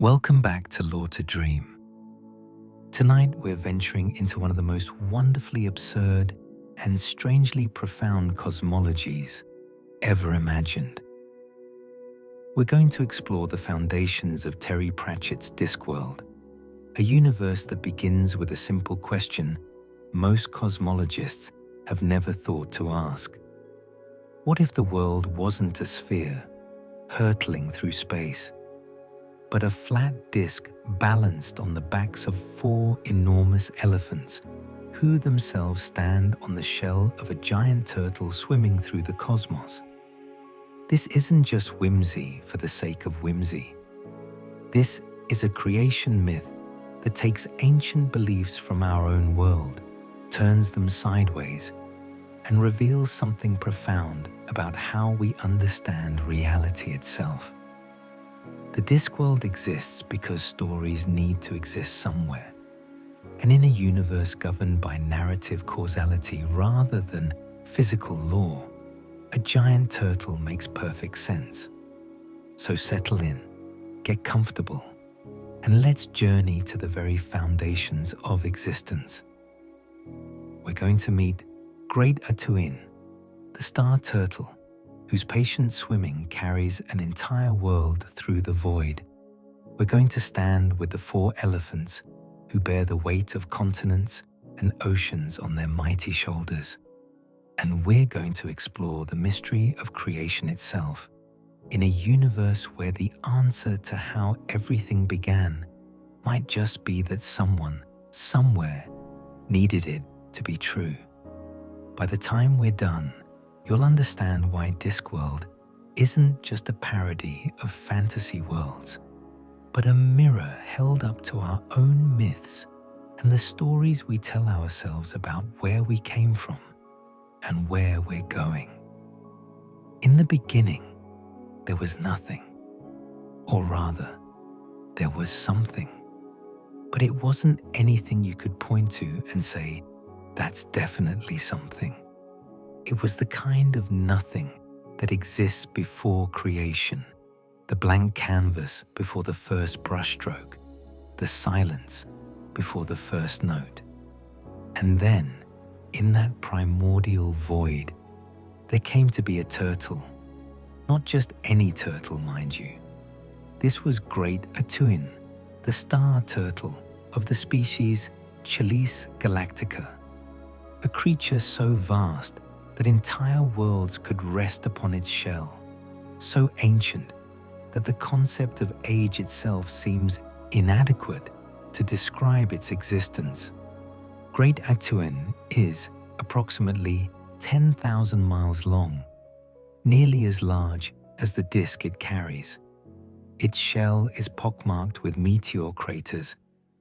Welcome back to Law to Dream. Tonight we're venturing into one of the most wonderfully absurd and strangely profound cosmologies ever imagined. We're going to explore the foundations of Terry Pratchett's Discworld, a universe that begins with a simple question most cosmologists have never thought to ask. What if the world wasn't a sphere hurtling through space, but a flat disk balanced on the backs of four enormous elephants who themselves stand on the shell of a giant turtle swimming through the cosmos? This isn't just whimsy for the sake of whimsy. This is a creation myth that takes ancient beliefs from our own world, turns them sideways, and reveals something profound about how we understand reality itself. The Discworld exists because stories need to exist somewhere, and in a universe governed by narrative causality rather than physical law, a giant turtle makes perfect sense. So settle in, get comfortable, and let's journey to the very foundations of existence. We're going to meet Great Atuin, the star turtle, whose patient swimming carries an entire world through the void. We're going to stand with the four elephants who bear the weight of continents and oceans on their mighty shoulders. And we're going to explore the mystery of creation itself in a universe where the answer to how everything began might just be that someone, somewhere, needed it to be true. By the time we're done, you'll understand why Discworld isn't just a parody of fantasy worlds, but a mirror held up to our own myths and the stories we tell ourselves about where we came from and where we're going. In the beginning, there was nothing, or rather, there was something, but it wasn't anything you could point to and say, that's definitely something. It was the kind of nothing that exists before creation, the blank canvas before the first brushstroke, the silence before the first note. And then, in that primordial void, there came to be a turtle. Not just any turtle, mind you. This was Great Atuin, the star turtle of the species Chelis galactica, a creature so vast that entire worlds could rest upon its shell, so ancient that the concept of age itself seems inadequate to describe its existence. Great Atuin is approximately 10,000 miles long, nearly as large as the disk it carries. Its shell is pockmarked with meteor craters,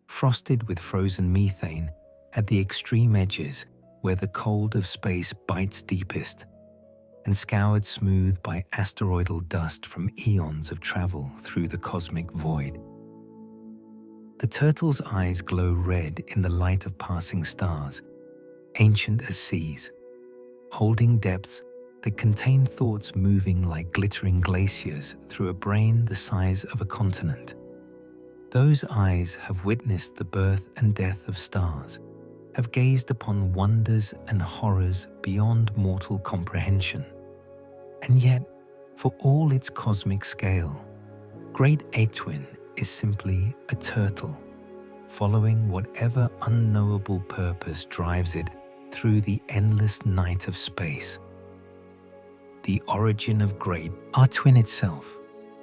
frosted with frozen methane at the extreme edges where the cold of space bites deepest, and scoured smooth by asteroidal dust from eons of travel through the cosmic void. The turtle's eyes glow red in the light of passing stars, ancient as seas, holding depths that contain thoughts moving like glittering glaciers through a brain the size of a continent. Those eyes have witnessed the birth and death of stars, have gazed upon wonders and horrors beyond mortal comprehension. And yet, for all its cosmic scale, Great Atuin is simply a turtle, following whatever unknowable purpose drives it through the endless night of space. The origin of Great Atuin itself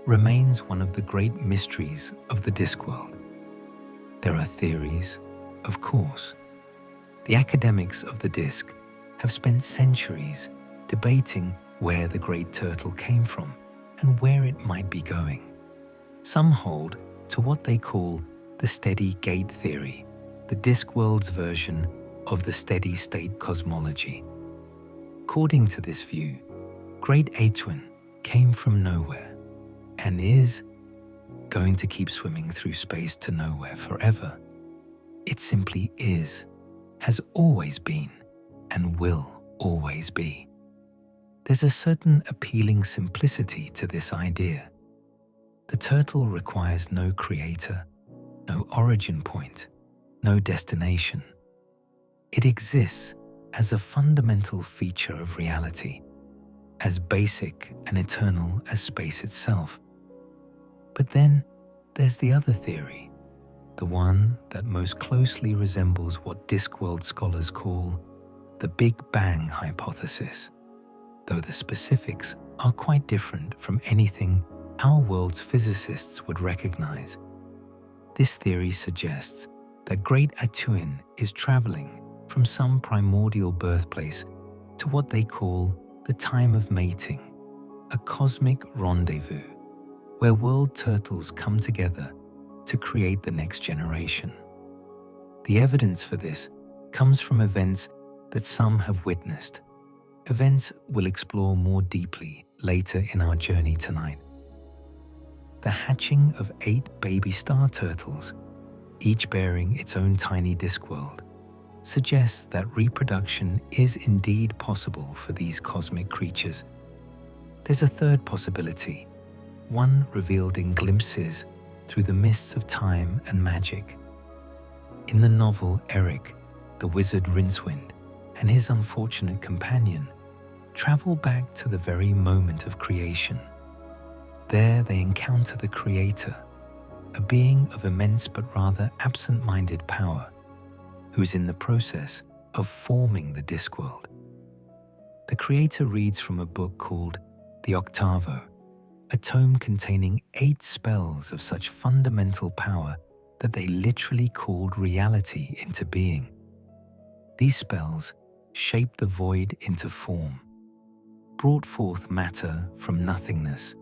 remains one of the great mysteries of the Discworld. There are theories, of course. The academics of the disc have spent centuries debating where the great turtle came from and where it might be going. Some hold to what they call the steady gate theory, the Discworld's version of the steady state cosmology. According to this view, Great Atuin came from nowhere and is going to keep swimming through space to nowhere forever. It simply is, has always been, and will always be. There's a certain appealing simplicity to this idea. The turtle requires no creator, no origin point, no destination. It exists as a fundamental feature of reality, as basic and eternal as space itself. But then there's the other theory, the one that most closely resembles what Discworld scholars call the Big Bang hypothesis, though the specifics are quite different from anything our world's physicists would recognize. This theory suggests that Great Atuin is traveling from some primordial birthplace to what they call the time of mating, a cosmic rendezvous where world turtles come together to create the next generation. The evidence for this comes from events that some have witnessed, events we'll explore more deeply later in our journey tonight. The hatching of 8 baby star turtles, each bearing its own tiny Discworld, suggests that reproduction is indeed possible for these cosmic creatures. There's a third possibility, one revealed in glimpses through the mists of time and magic. In the novel, Eric, the wizard Rincewind, and his unfortunate companion travel back to the very moment of creation. There they encounter the Creator, a being of immense but rather absent-minded power, who is in the process of forming the Discworld. The Creator reads from a book called The Octavo, a tome containing 8 spells of such fundamental power that they literally called reality into being. These spells shaped the void into form, brought forth matter from nothingness,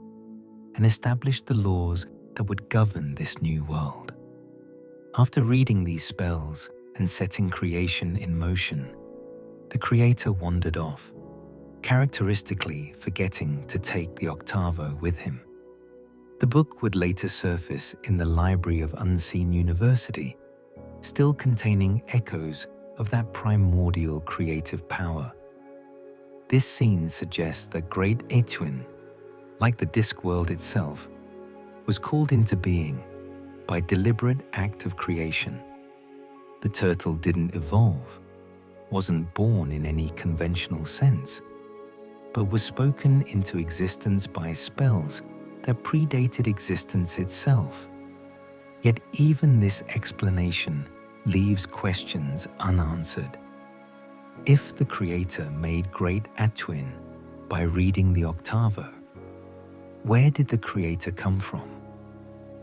and established the laws that would govern this new world. After reading these spells and setting creation in motion, the Creator wandered off, characteristically forgetting to take the Octavo with him. The book would later surface in the Library of Unseen University, still containing echoes of that primordial creative power. This scene suggests that Great Atuin, like the Discworld itself, was called into being by deliberate act of creation. The turtle didn't evolve, wasn't born in any conventional sense, but was spoken into existence by spells that predated existence itself. Yet even this explanation leaves questions unanswered. If the Creator made Great Atuin by reading the Octavo, where did the Creator come from?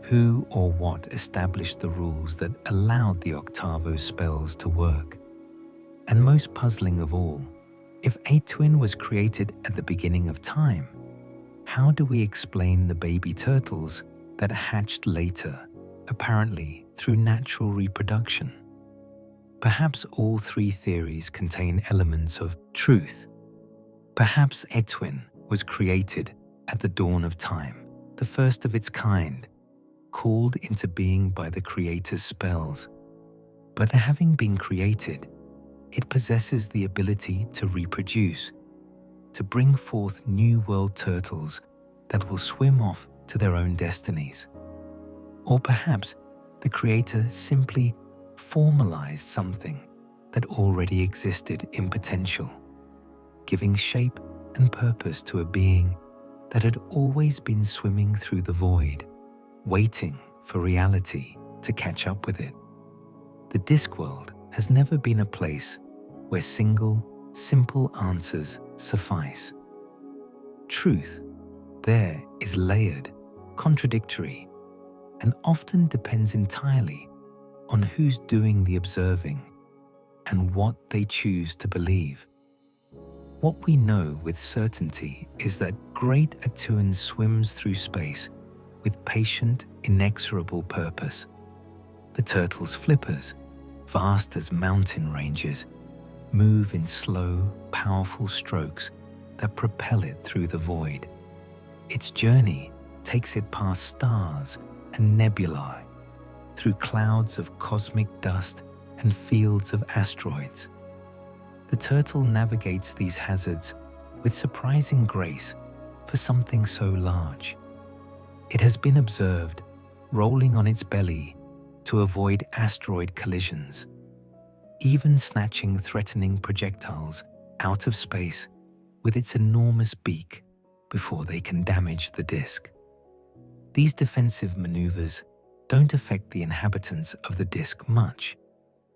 Who or what established the rules that allowed the Octavo spells to work? And most puzzling of all, if Atuin was created at the beginning of time, how do we explain the baby turtles that hatched later, apparently through natural reproduction? Perhaps all 3 theories contain elements of truth. Perhaps Atuin was created at the dawn of time, the first of its kind, called into being by the Creator's spells. But having been created, it possesses the ability to reproduce, to bring forth new world turtles that will swim off to their own destinies. Or perhaps the Creator simply formalized something that already existed in potential, giving shape and purpose to a being that had always been swimming through the void, waiting for reality to catch up with it. The Discworld has never been a place where single, simple answers suffice. Truth there is layered, contradictory, and often depends entirely on who's doing the observing and what they choose to believe. What we know with certainty is that Great Atuin swims through space with patient, inexorable purpose. The turtle's flippers, vast as mountain ranges, move in slow, powerful strokes that propel it through the void. Its journey takes it past stars and nebulae, through clouds of cosmic dust and fields of asteroids. The turtle navigates these hazards with surprising grace for something so large. It has been observed rolling on its belly to avoid asteroid collisions, even snatching threatening projectiles out of space with its enormous beak before they can damage the disk. These defensive maneuvers don't affect the inhabitants of the disk much,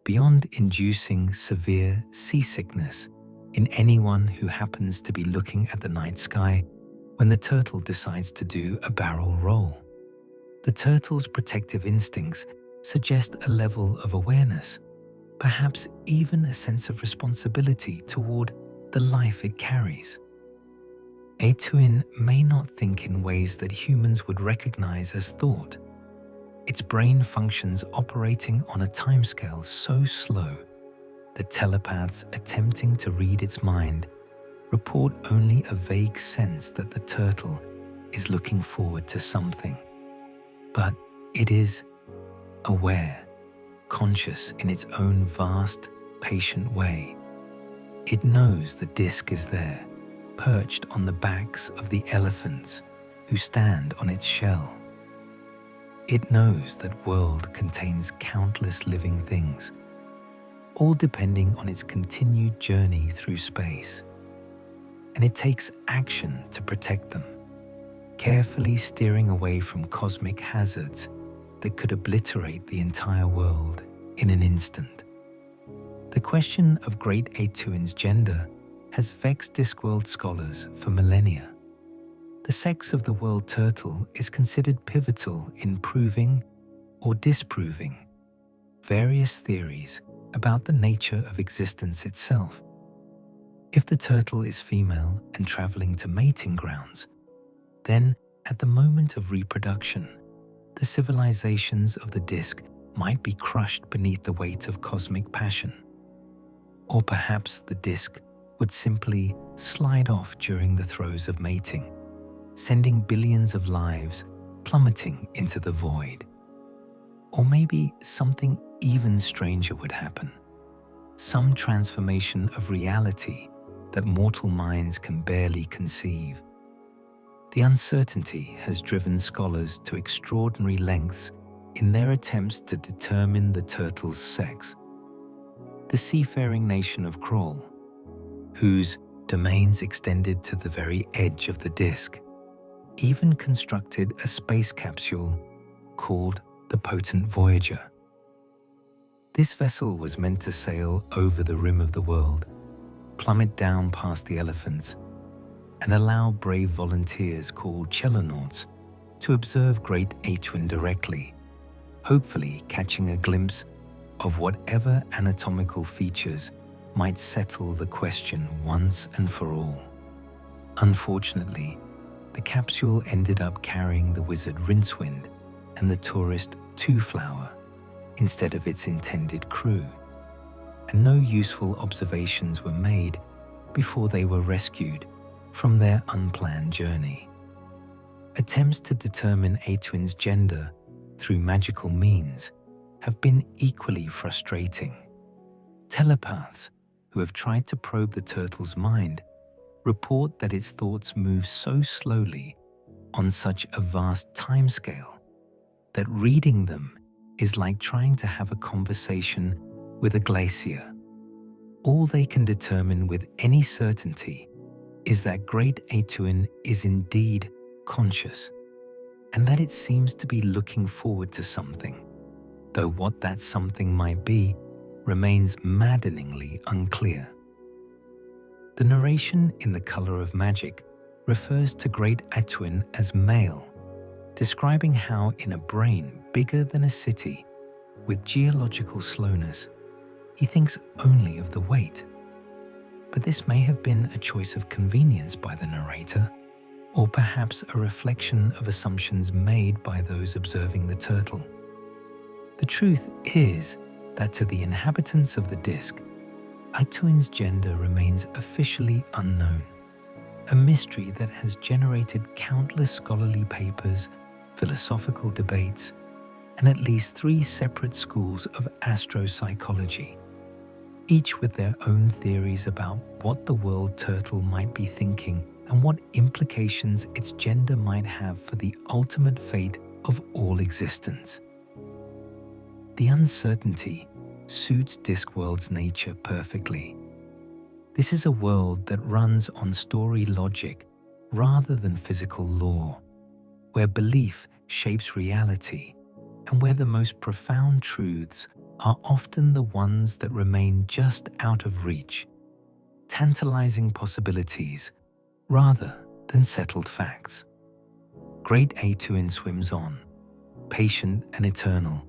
beyond inducing severe seasickness in anyone who happens to be looking at the night sky when the turtle decides to do a barrel roll. The turtle's protective instincts suggest a level of awareness, perhaps even a sense of responsibility toward the life it carries. Atuin may not think in ways that humans would recognize as thought. Its brain functions operating on a timescale so slow that telepaths attempting to read its mind report only a vague sense that the turtle is looking forward to something. But it is aware, conscious in its own vast, patient way. It knows the disk is there, perched on the backs of the elephants who stand on its shell. It knows that world contains countless living things, all depending on its continued journey through space. And it takes action to protect them, carefully steering away from cosmic hazards that could obliterate the entire world in an instant. The question of Great Atuin's gender has vexed Discworld scholars for millennia. The sex of the world turtle is considered pivotal in proving or disproving various theories about the nature of existence itself. If the turtle is female and traveling to mating grounds, then at the moment of reproduction, the civilizations of the disk might be crushed beneath the weight of cosmic passion. Or perhaps the disk would simply slide off during the throes of mating, sending billions of lives plummeting into the void. Or maybe something even stranger would happen, some transformation of reality that mortal minds can barely conceive. The uncertainty has driven scholars to extraordinary lengths in their attempts to determine the turtle's sex. The seafaring nation of Kral, whose domains extended to the very edge of the disk, even constructed a space capsule called the Potent Voyager. This vessel was meant to sail over the rim of the world, plummet down past the elephants, and allow brave volunteers called chelonauts to observe Great Atuin directly, hopefully catching a glimpse of whatever anatomical features might settle the question once and for all. Unfortunately, the capsule ended up carrying the wizard Rincewind and the tourist Twoflower instead of its intended crew, and no useful observations were made before they were rescued from their unplanned journey. Attempts to determine Atuin's gender through magical means have been equally frustrating. Telepaths who have tried to probe the turtle's mind report that its thoughts move so slowly on such a vast timescale that reading them is like trying to have a conversation with a glacier. All they can determine with any certainty is that Great Atuin is indeed conscious, and that it seems to be looking forward to something, though what that something might be remains maddeningly unclear. The narration in The Color of Magic refers to Great Atuin as male, describing how in a brain bigger than a city, with geological slowness, he thinks only of the weight. But this may have been a choice of convenience by the narrator, or perhaps a reflection of assumptions made by those observing the turtle. The truth is that to the inhabitants of the disk, Atuin's gender remains officially unknown, a mystery that has generated countless scholarly papers, philosophical debates, and at least 3 separate schools of astropsychology, each with their own theories about what the world turtle might be thinking and what implications its gender might have for the ultimate fate of all existence. The uncertainty suits Discworld's nature perfectly. This is a world that runs on story logic rather than physical law, where belief shapes reality and where the most profound truths are often the ones that remain just out of reach, tantalizing possibilities rather than settled facts. Great Atuin swims on, patient and eternal,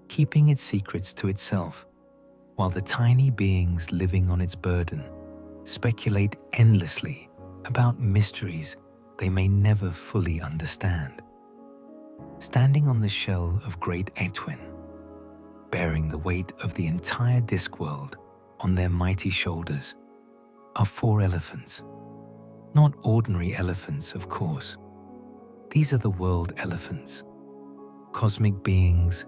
keeping its secrets to itself, while the tiny beings living on its burden speculate endlessly about mysteries they may never fully understand. Standing on the shell of Great Atuin, bearing the weight of the entire Discworld on their mighty shoulders, are 4 elephants. Not ordinary elephants, of course. These are the world elephants, cosmic beings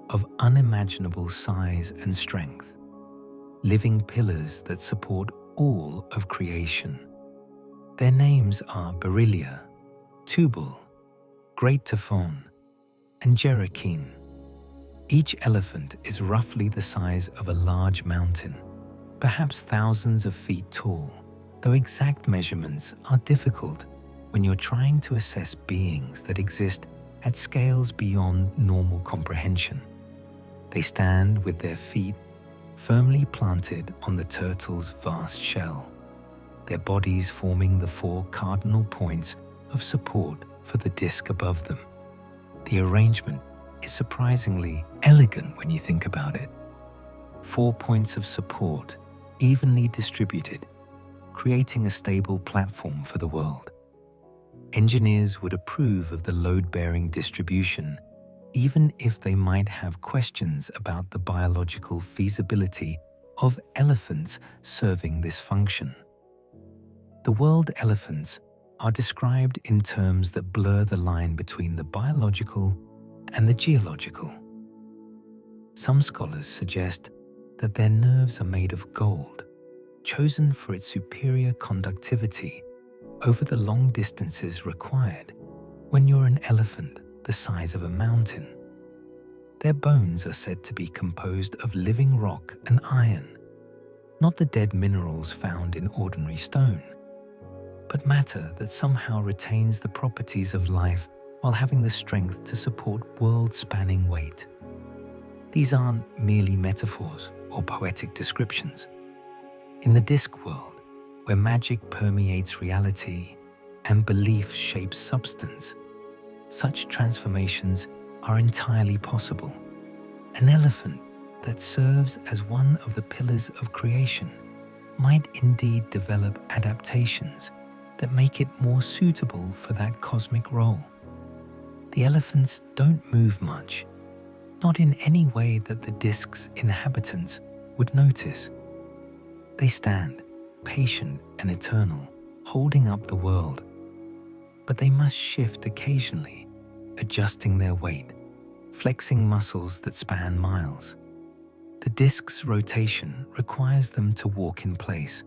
of unimaginable size and strength, living pillars that support all of creation. Their names are Berilia, Tubul, Great Typhon, and Jerakeen. Each elephant is roughly the size of a large mountain, perhaps thousands of feet tall, though exact measurements are difficult when you're trying to assess beings that exist at scales beyond normal comprehension. They stand with their feet firmly planted on the turtle's vast shell, their bodies forming the 4 cardinal points of support for the disc above them. The arrangement is surprisingly elegant when you think about it. 4 points of support, evenly distributed, creating a stable platform for the world. Engineers would approve of the load-bearing distribution, even if they might have questions about the biological feasibility of elephants serving this function. The world elephants are described in terms that blur the line between the biological and the geological. Some scholars suggest that their nerves are made of gold, chosen for its superior conductivity over the long distances required when you're an elephant the size of a mountain. Their bones are said to be composed of living rock and iron, not the dead minerals found in ordinary stone, but matter that somehow retains the properties of life while having the strength to support world-spanning weight. These aren't merely metaphors or poetic descriptions. In the Discworld, where magic permeates reality and belief shapes substance, such transformations are entirely possible. An elephant that serves as one of the pillars of creation might indeed develop adaptations that make it more suitable for that cosmic role. The elephants don't move much, not in any way that the disc's inhabitants would notice. They stand, patient and eternal, holding up the world. But they must shift occasionally, adjusting their weight, flexing muscles that span miles. The disc's rotation requires them to walk in place,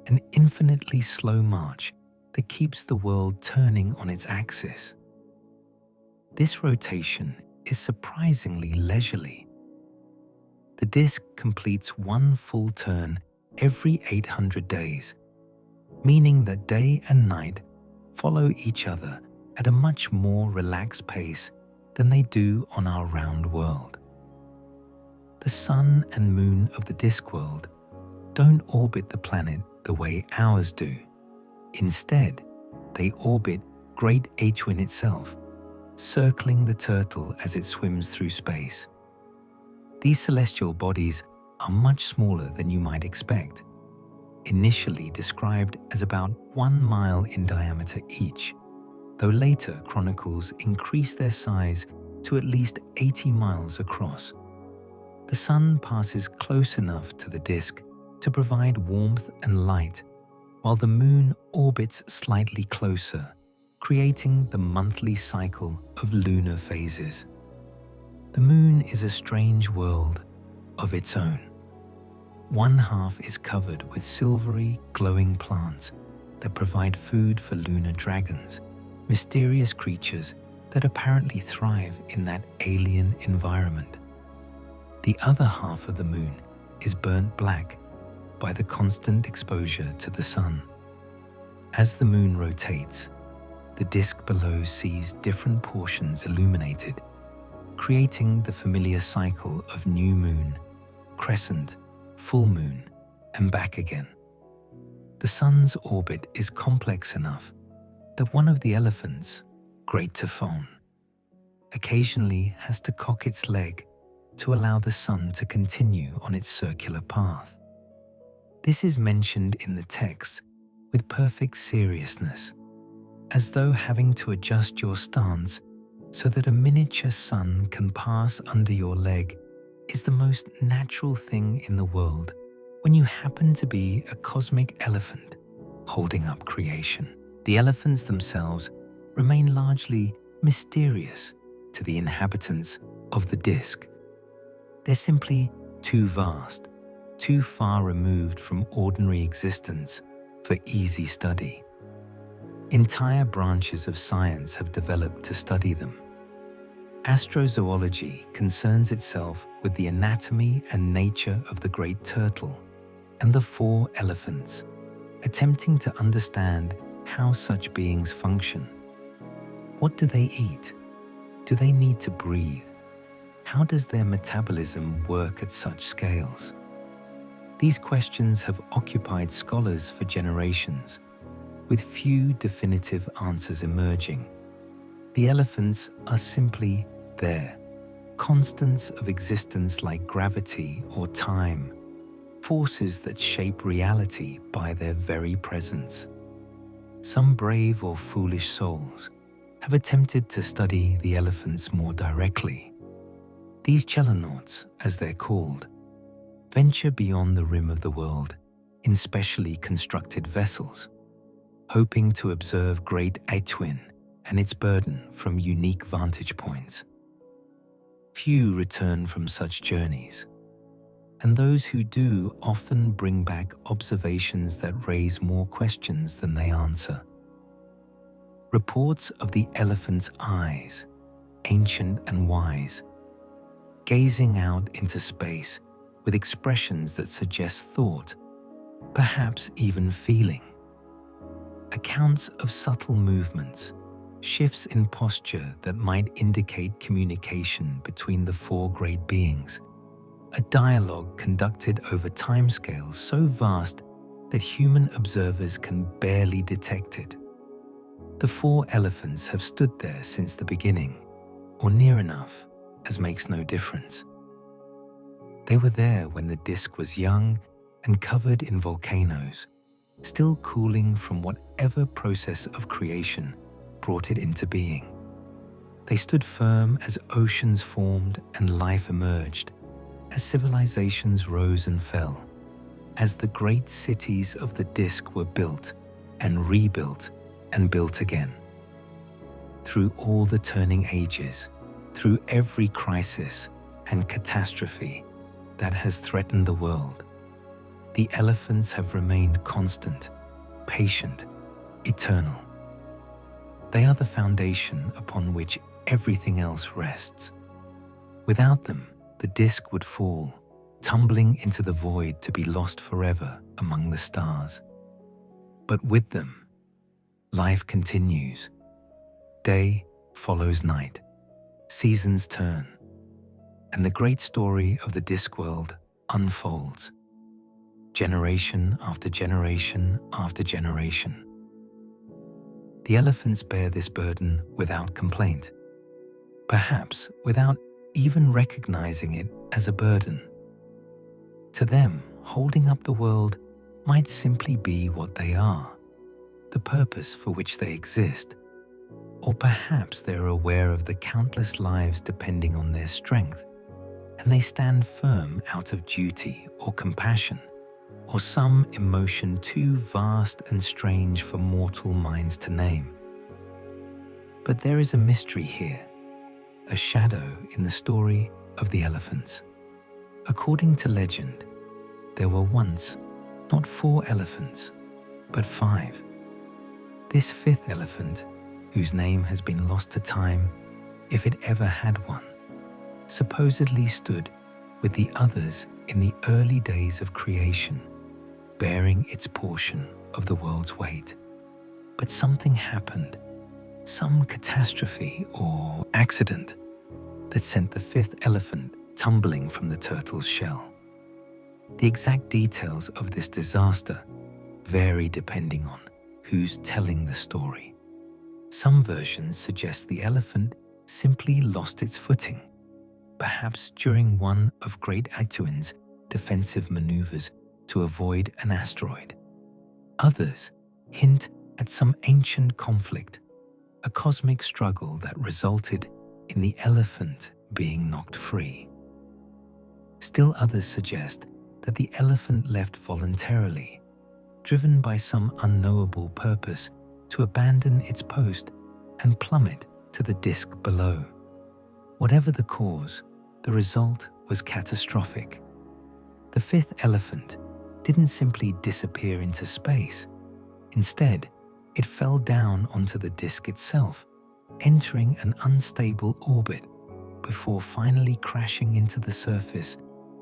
an infinitely slow march that keeps the world turning on its axis. This rotation is surprisingly leisurely. The disc completes 1 full turn every 800 days, meaning that day and night follow each other at a much more relaxed pace than they do on our round world. The sun and moon of the Discworld don't orbit the planet the way ours do. Instead, they orbit Great Atuin itself, circling the turtle as it swims through space. These celestial bodies are much smaller than you might expect, initially described as about 1 mile in diameter each, though later chronicles increase their size to at least 80 miles across. The sun passes close enough to the disk to provide warmth and light, while the moon orbits slightly closer, creating the monthly cycle of lunar phases. The moon is a strange world of its own. One half is covered with silvery, glowing plants, that provide food for lunar dragons, mysterious creatures that apparently thrive in that alien environment. The other half of the moon is burnt black by the constant exposure to the sun. As the moon rotates, the disk below sees different portions illuminated, creating the familiar cycle of new moon, crescent, full moon, and back again. The sun's orbit is complex enough that one of the elephants, great Typhon, occasionally has to cock its leg to allow the sun to continue on its circular path. This is mentioned in the text with perfect seriousness, as though having to adjust your stance so that a miniature sun can pass under your leg is the most natural thing in the world when you happen to be a cosmic elephant holding up creation. The elephants themselves remain largely mysterious to the inhabitants of the disk. They're simply too vast, too far removed from ordinary existence for easy study. Entire branches of science have developed to study them. Astrozoology concerns itself with the anatomy and nature of the great turtle and the 4 elephants, attempting to understand how such beings function. What do they eat? Do they need to breathe? How does their metabolism work at such scales? These questions have occupied scholars for generations, with few definitive answers emerging. The elephants are simply there, constants of existence like gravity or time, forces that shape reality by their very presence. Some brave or foolish souls have attempted to study the elephants more directly. These chelonauts, as they're called, venture beyond the rim of the world in specially constructed vessels, hoping to observe Great Aetwin and its burden from unique vantage points. Few return from such journeys, and those who do often bring back observations that raise more questions than they answer. Reports of the elephant's eyes, ancient and wise, gazing out into space with expressions that suggest thought, perhaps even feeling. Accounts of subtle movements, shifts in posture that might indicate communication between the 4 great beings, a dialogue conducted over timescales so vast that human observers can barely detect it. The 4 elephants have stood there since the beginning, or near enough, as makes no difference. They were there when the disk was young and covered in volcanoes, still cooling from whatever process of creation brought it into being. They stood firm as oceans formed and life emerged, as civilizations rose and fell, as the great cities of the disk were built and rebuilt and built again. Through all the turning ages, through every crisis and catastrophe that has threatened the world, the elephants have remained constant, patient, eternal. They are the foundation upon which everything else rests. Without them, the disk would fall, tumbling into the void to be lost forever among the stars. But with them, life continues. Day follows night, seasons turn, and the great story of the Discworld unfolds, generation after generation after generation. The elephants bear this burden without complaint, perhaps without even recognizing it as a burden. To them, holding up the world might simply be what they are, the purpose for which they exist, or perhaps they are aware of the countless lives depending on their strength, and they stand firm out of duty or compassion, or some emotion too vast and strange for mortal minds to name. But there is a mystery here, a shadow in the story of the elephants. According to legend, there were once not 4 elephants, but 5, This fifth elephant, whose name has been lost to time, if it ever had one, supposedly stood with the others in the early days of creation, bearing its portion of the world's weight. But something happened, some catastrophe or accident, that sent the fifth elephant tumbling from the turtle's shell. The exact details of this disaster vary depending on who's telling the story. Some versions suggest the elephant simply lost its footing, perhaps during one of Great Atuen's defensive maneuvers to avoid an asteroid. Others hint at some ancient conflict, a cosmic struggle that resulted in the elephant being knocked free. Still others suggest that the elephant left voluntarily, driven by some unknowable purpose to abandon its post and plummet to the disk below. Whatever the cause, the result was catastrophic. The fifth elephant didn't simply disappear into space. Instead, it fell down onto the disk itself, entering an unstable orbit before finally crashing into the surface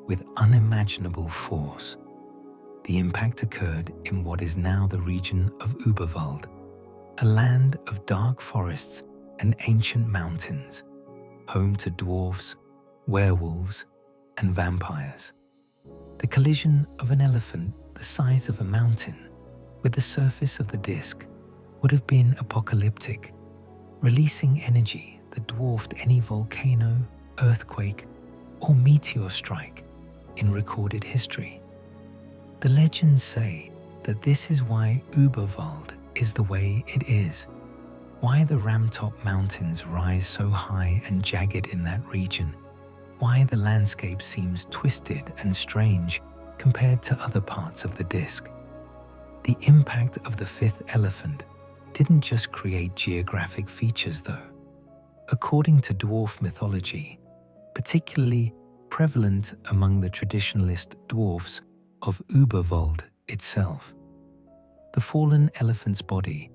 with unimaginable force. The impact occurred in what is now the region of Überwald, a land of dark forests and ancient mountains, home to dwarves, werewolves, and vampires. The collision of an elephant the size of a mountain with the surface of the disk would have been apocalyptic, releasing energy that dwarfed any volcano, earthquake, or meteor strike in recorded history. The legends say that this is why Überwald is the way it is, why the Ramtop Mountains rise so high and jagged in that region, why the landscape seems twisted and strange compared to other parts of the disk. The impact of the fifth elephant didn't just create geographic features though. According to dwarf mythology, particularly prevalent among the traditionalist dwarfs of Überwald itself, the fallen elephant's body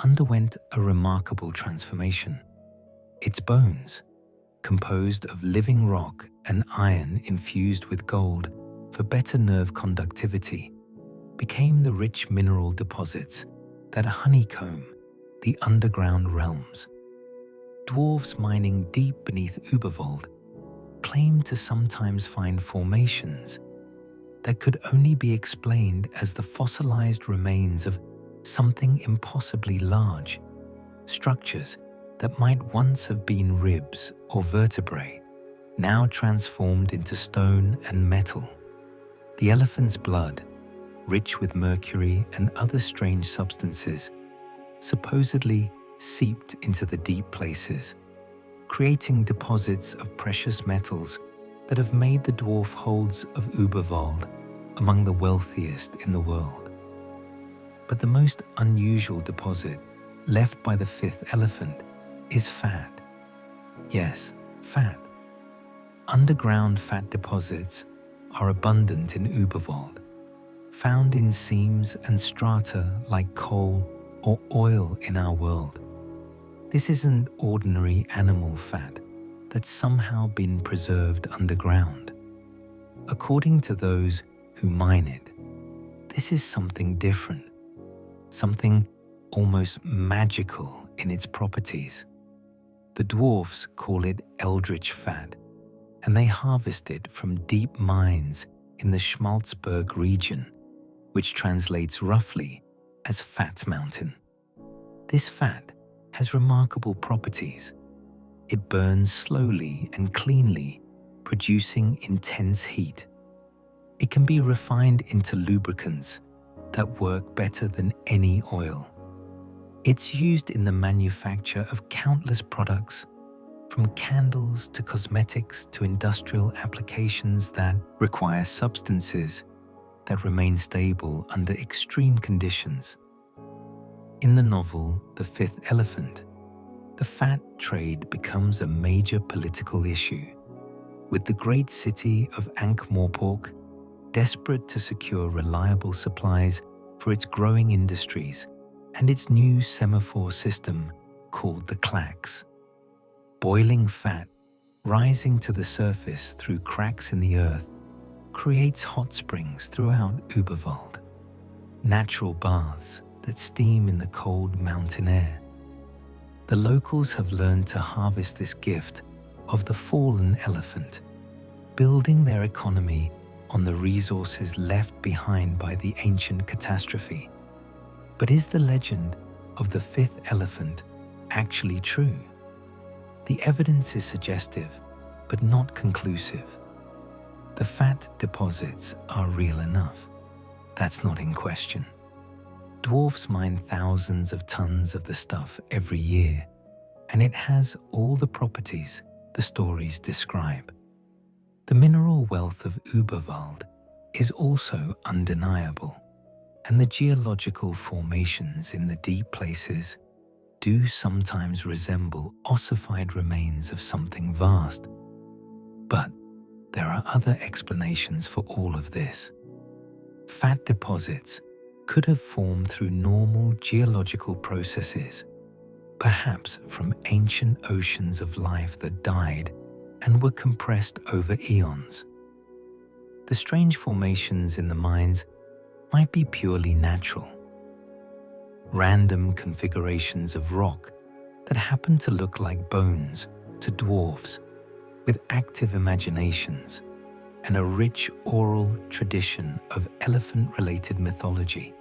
underwent a remarkable transformation. Its bones, composed of living rock and iron infused with gold for better nerve conductivity, became the rich mineral deposits that honeycomb the underground realms. Dwarves mining deep beneath Überwald claim to sometimes find formations that could only be explained as the fossilized remains of something impossibly large, structures that might once have been ribs or vertebrae, now transformed into stone and metal. The elephant's blood, rich with mercury and other strange substances, supposedly seeped into the deep places, creating deposits of precious metals that have made the dwarf holds of Überwald among the wealthiest in the world. But the most unusual deposit left by the fifth elephant is fat. Yes, fat. Underground fat deposits are abundant in Überwald, found in seams and strata like coal or oil in our world. This isn't ordinary animal fat that's somehow been preserved underground. According to those who mine it, this is something different, something almost magical in its properties. The dwarfs call it eldritch fat, and they harvest it from deep mines in the Schmalzberg region, which translates roughly as Fat Mountain. This fat has remarkable properties. It burns slowly and cleanly, producing intense heat. It can be refined into lubricants that work better than any oil. It's used in the manufacture of countless products, from candles to cosmetics to industrial applications that require substances that remain stable under extreme conditions. In the novel The Fifth Elephant, the fat trade becomes a major political issue, with the great city of Ankh-Morpork desperate to secure reliable supplies for its growing industries and its new semaphore system called the clacks. Boiling fat rising to the surface through cracks in the earth creates hot springs throughout Überwald, natural baths that steam in the cold mountain air. The locals have learned to harvest this gift of the fallen elephant, building their economy on the resources left behind by the ancient catastrophe. But is the legend of the fifth elephant actually true? The evidence is suggestive, but not conclusive. The fat deposits are real enough. That's not in question. Dwarfs mine thousands of tons of the stuff every year, and it has all the properties the stories describe. The mineral wealth of Überwald is also undeniable, and the geological formations in the deep places do sometimes resemble ossified remains of something vast. But there are other explanations for all of this. Fat deposits could have formed through normal geological processes, perhaps from ancient oceans of life that died and were compressed over eons. The strange formations in the mines might be purely natural. Random configurations of rock that happen to look like bones to dwarfs with active imaginations and a rich oral tradition of elephant-related mythology.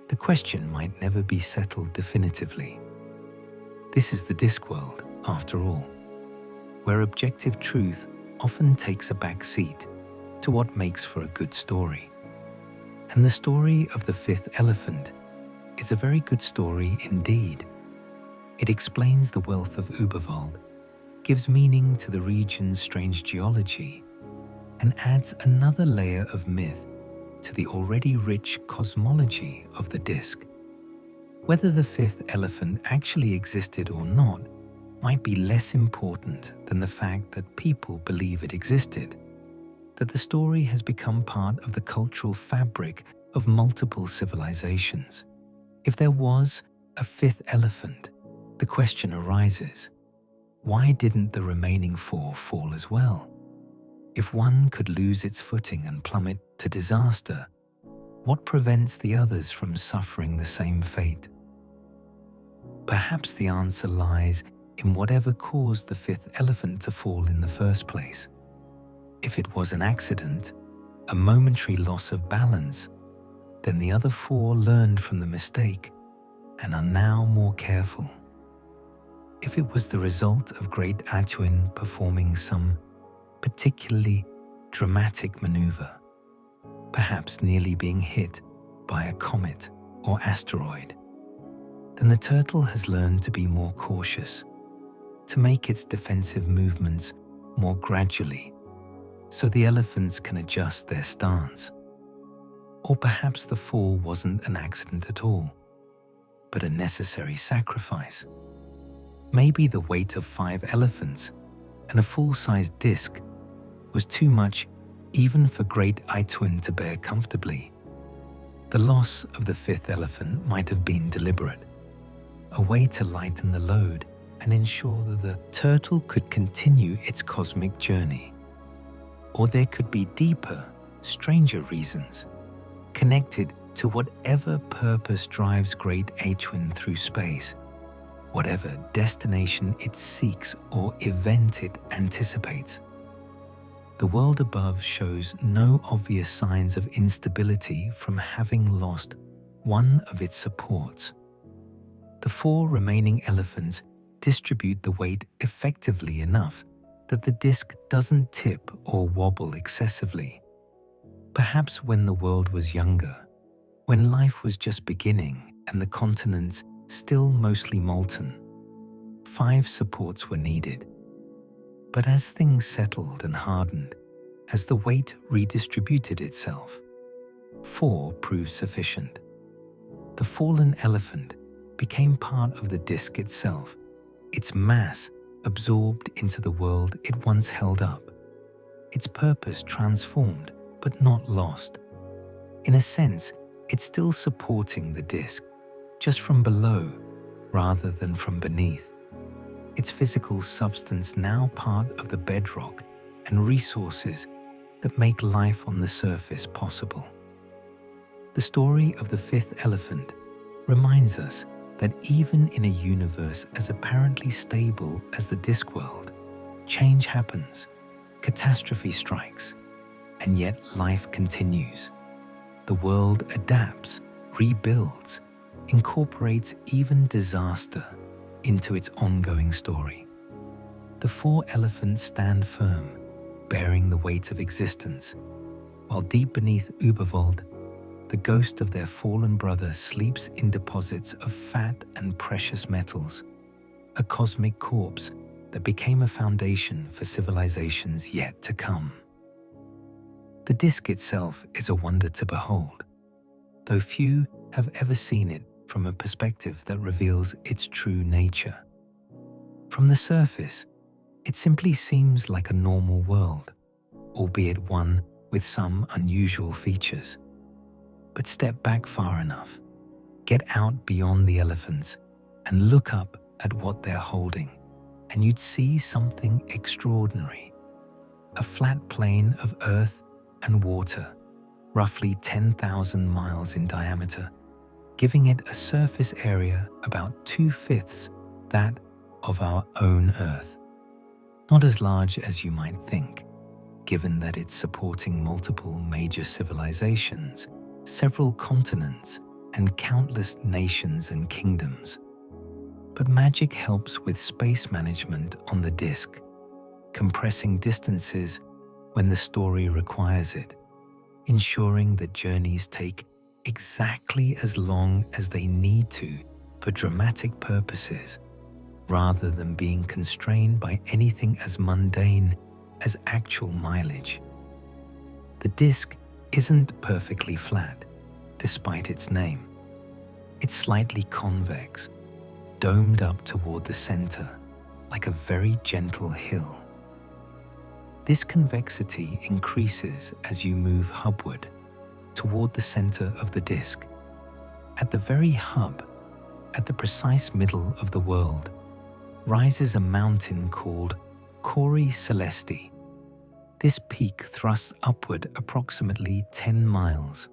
The question might never be settled definitively. This is the Discworld, after all, where objective truth often takes a back seat to what makes for a good story. And the story of the fifth elephant is a very good story indeed. It explains the wealth of Überwald, gives meaning to the region's strange geology, and adds another layer of myth to the already rich cosmology of the disc. Whether the fifth elephant actually existed or not might be less important than the fact that people believe it existed, that the story has become part of the cultural fabric of multiple civilizations. If there was a fifth elephant, the question arises, why didn't the remaining four fall as well? If one could lose its footing and plummet to disaster, what prevents the others from suffering the same fate? Perhaps the answer lies in whatever caused the fifth elephant to fall in the first place. If it was an accident, a momentary loss of balance, then the other four learned from the mistake and are now more careful. If it was the result of great Atuin performing some particularly dramatic maneuver, perhaps nearly being hit by a comet or asteroid, then the turtle has learned to be more cautious, to make its defensive movements more gradually, so the elephants can adjust their stance. Or perhaps the fall wasn't an accident at all, but a necessary sacrifice. Maybe the weight of 5 elephants and a full-sized disc was too much even for great Ituin to bear comfortably. The loss of the 5th elephant might have been deliberate, a way to lighten the load and ensure that the turtle could continue its cosmic journey. Or there could be deeper, stranger reasons, connected to whatever purpose drives great Atuin through space, whatever destination it seeks or event it anticipates. The world above shows no obvious signs of instability from having lost one of its supports. The 4 remaining elephants distribute the weight effectively enough that the disc doesn't tip or wobble excessively. Perhaps when the world was younger, when life was just beginning and the continents still mostly molten, 5 supports were needed. But as things settled and hardened, as the weight redistributed itself, 4 proved sufficient. The fallen elephant became part of the disc itself, its mass absorbed into the world it once held up, its purpose transformed but not lost. In a sense, it's still supporting the disc, just from below rather than from beneath. Its physical substance now part of the bedrock and resources that make life on the surface possible. The story of the fifth elephant reminds us that even in a universe as apparently stable as the Discworld, change happens, catastrophe strikes, and yet life continues. The world adapts, rebuilds, incorporates even disaster into its ongoing story. The four elephants stand firm, bearing the weight of existence, while deep beneath Überwald, the ghost of their fallen brother sleeps in deposits of fat and precious metals, a cosmic corpse that became a foundation for civilizations yet to come. The disc itself is a wonder to behold, though few have ever seen it from a perspective that reveals its true nature. From the surface, it simply seems like a normal world, albeit one with some unusual features. But step back far enough, get out beyond the elephants, and look up at what they're holding, and you'd see something extraordinary. A flat plain of earth and water, roughly 10,000 miles in diameter, giving it a surface area about 2/5 that of our own Earth. Not as large as you might think, given that it's supporting multiple major civilizations, several continents, and countless nations and kingdoms. But magic helps with space management on the disc, compressing distances when the story requires it, ensuring that journeys take exactly as long as they need to for dramatic purposes, rather than being constrained by anything as mundane as actual mileage. The disc isn't perfectly flat, despite its name. It's slightly convex, domed up toward the center like a very gentle hill. This convexity increases as you move hubward toward the center of the disc. At the very hub, at the precise middle of the world, rises a mountain called Cori Celesti. This peak thrusts upward approximately 10 miles,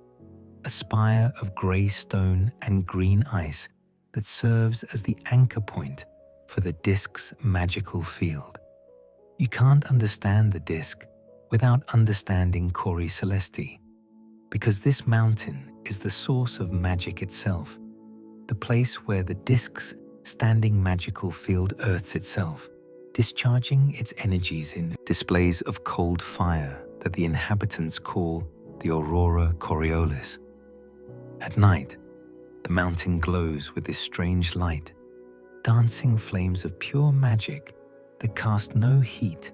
a spire of grey stone and green ice that serves as the anchor point for the disc's magical field. You can't understand the disc without understanding Cori Celesti, because this mountain is the source of magic itself, the place where the disc's standing magical field earths itself, discharging its energies in displays of cold fire that the inhabitants call the Aurora Coriolis. At night, the mountain glows with this strange light, dancing flames of pure magic that cast no heat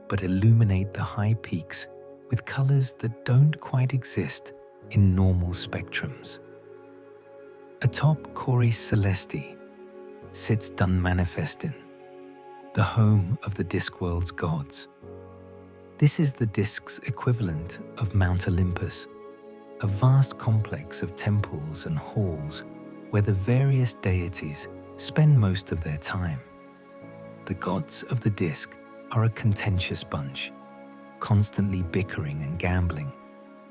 but illuminate the high peaks with colors that don't quite exist in normal spectrums. Atop Cori Celesti sits Dunmanifestin, the home of the Discworld's gods. This is the disc's equivalent of Mount Olympus, a vast complex of temples and halls where the various deities spend most of their time. The gods of the disc are a contentious bunch, constantly bickering and gambling,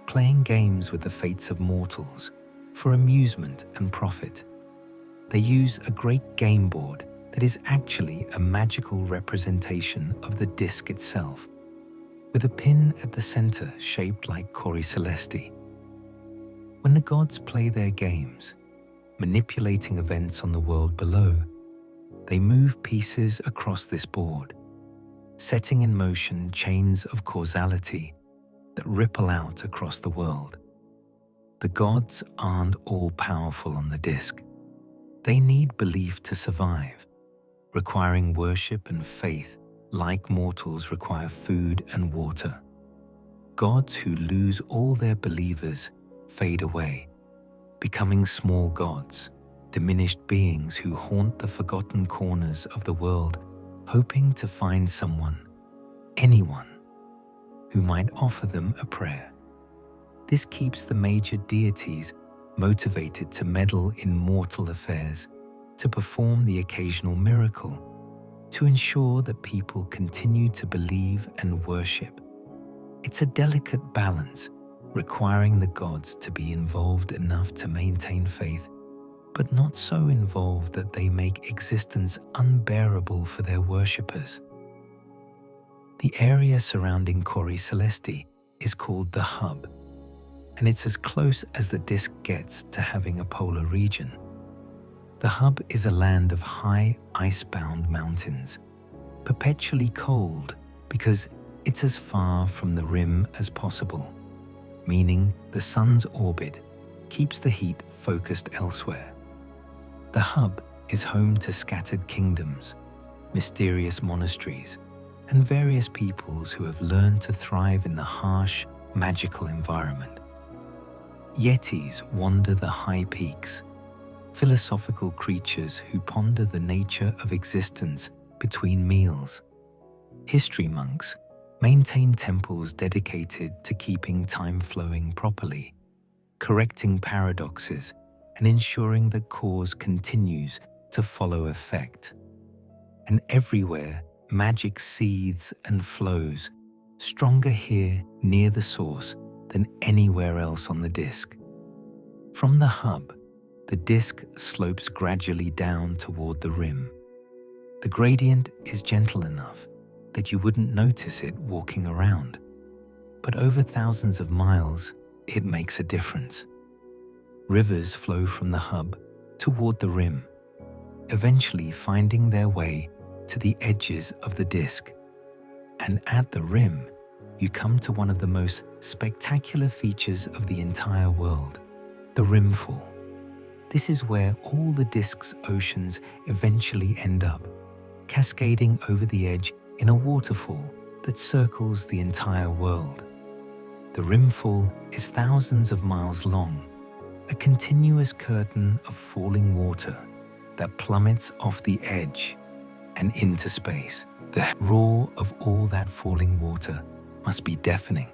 playing games with the fates of mortals for amusement and profit. They use a great game board that is actually a magical representation of the disc itself, with a pin at the center shaped like Cori Celesti. When the gods play their games, manipulating events on the world below, they move pieces across this board, setting in motion chains of causality that ripple out across the world. The gods aren't all-powerful on the disc. They need belief to survive, requiring worship and faith like mortals require food and water. Gods who lose all their believers fade away, becoming small gods, diminished beings who haunt the forgotten corners of the world, hoping to find someone, anyone, who might offer them a prayer. This keeps the major deities motivated to meddle in mortal affairs, to perform the occasional miracle, to ensure that people continue to believe and worship. It's a delicate balance, requiring the gods to be involved enough to maintain faith, but not so involved that they make existence unbearable for their worshippers. The area surrounding Cori Celesti is called the Hub, and it's as close as the disk gets to having a polar region. The Hub is a land of high, ice-bound mountains, perpetually cold because it's as far from the rim as possible, meaning the sun's orbit keeps the heat focused elsewhere. The Hub is home to scattered kingdoms, mysterious monasteries, and various peoples who have learned to thrive in the harsh, magical environment. Yetis wander the high peaks, philosophical creatures who ponder the nature of existence between meals. History monks maintain temples dedicated to keeping time flowing properly, correcting paradoxes, and ensuring that cause continues to follow effect. And everywhere, magic seethes and flows, stronger here near the source than anywhere else on the disk. From the Hub, the disk slopes gradually down toward the rim. The gradient is gentle enough that you wouldn't notice it walking around, but over thousands of miles, it makes a difference. Rivers flow from the Hub toward the rim, eventually finding their way to the edges of the disk. And at the rim, you come to one of the most spectacular features of the entire world, the Rimfall. This is where all the disk's oceans eventually end up, cascading over the edge in a waterfall that circles the entire world. The Rimfall is thousands of miles long, a continuous curtain of falling water that plummets off the edge and into space. The roar of all that falling water must be deafening,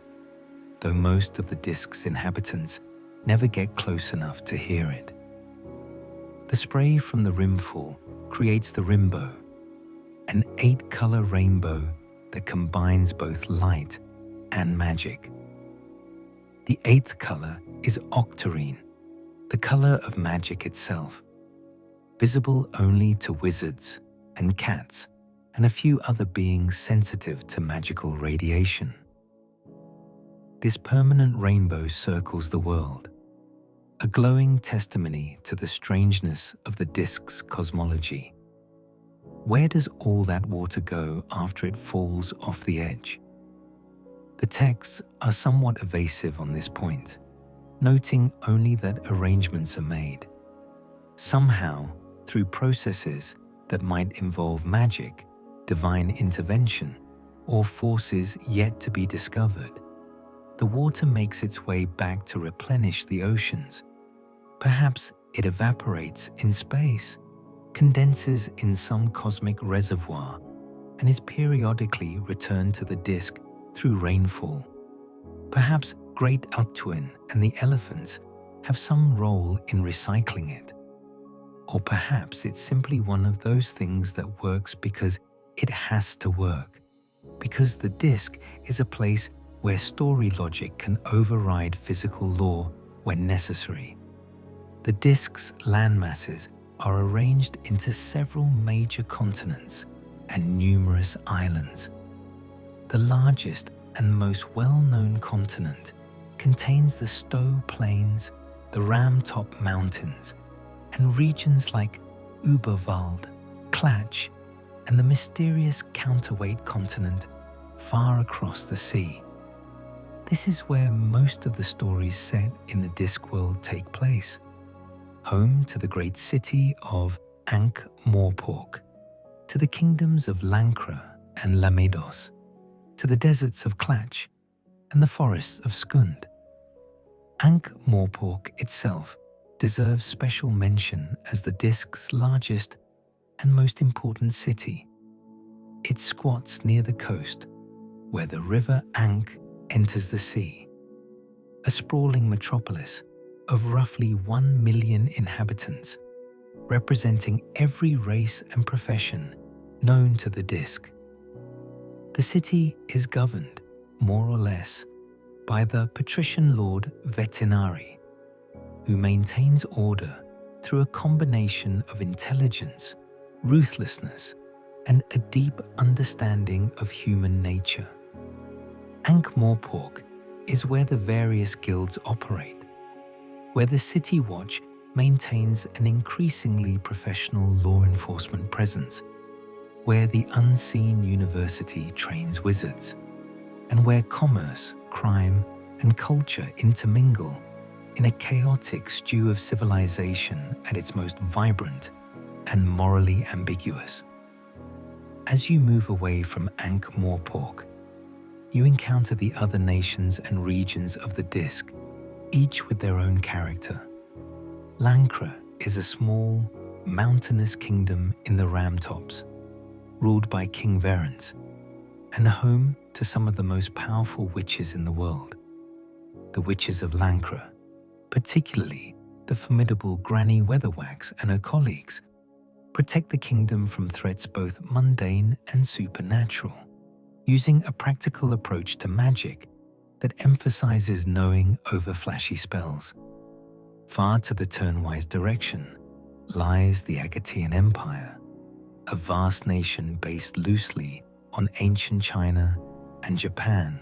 though most of the disk's inhabitants never get close enough to hear it. The spray from the Rimfall creates the Rimbow, an 8-color rainbow that combines both light and magic. The 8th color is octarine, the color of magic itself, visible only to wizards and cats and a few other beings sensitive to magical radiation. This permanent rainbow circles the world, a glowing testimony to the strangeness of the disk's cosmology. Where does all that water go after it falls off the edge? The texts are somewhat evasive on this point, noting only that arrangements are made. Somehow, through processes that might involve magic, divine intervention, or forces yet to be discovered, the water makes its way back to replenish the oceans. Perhaps it evaporates in space, condenses in some cosmic reservoir, and is periodically returned to the disk through rainfall. Perhaps Great Altuin and the elephants have some role in recycling it. Or perhaps it's simply one of those things that works because it has to work, because the disk is a place where story logic can override physical law when necessary. The disk's landmasses are arranged into several major continents and numerous islands. The largest and most well-known continent contains the Stowe Plains, the Ramtop Mountains, and regions like Überwald, Klatsch, and the mysterious counterweight continent far across the sea. This is where most of the stories set in the Discworld take place, home to the great city of Ankh-Morpork, to the kingdoms of Lancre and Lameidos, to the deserts of Klatsch and the forests of Skund. Ankh-Morpork itself deserves special mention as the Disc's largest and most important city. It squats near the coast, where the river Ankh enters the sea, a sprawling metropolis of roughly 1 million inhabitants, representing every race and profession known to the disk. The city is governed, more or less, by the patrician lord Veterinari, who maintains order through a combination of intelligence, ruthlessness, and a deep understanding of human nature. Ankh-Morpork is where the various guilds operate, where the City Watch maintains an increasingly professional law enforcement presence, where the Unseen University trains wizards, and where commerce, crime, and culture intermingle in a chaotic stew of civilization at its most vibrant and morally ambiguous. As you move away from Ankh-Morpork, you encounter the other nations and regions of the disk, each with their own character. Lancre is a small, mountainous kingdom in the Ramtops, ruled by King Verence, and home to some of the most powerful witches in the world. The witches of Lancre, particularly the formidable Granny Weatherwax and her colleagues, protect the kingdom from threats both mundane and supernatural, using a practical approach to magic that emphasizes knowing over flashy spells. Far to the turnwise direction lies the Agatean Empire, a vast nation based loosely on ancient China and Japan,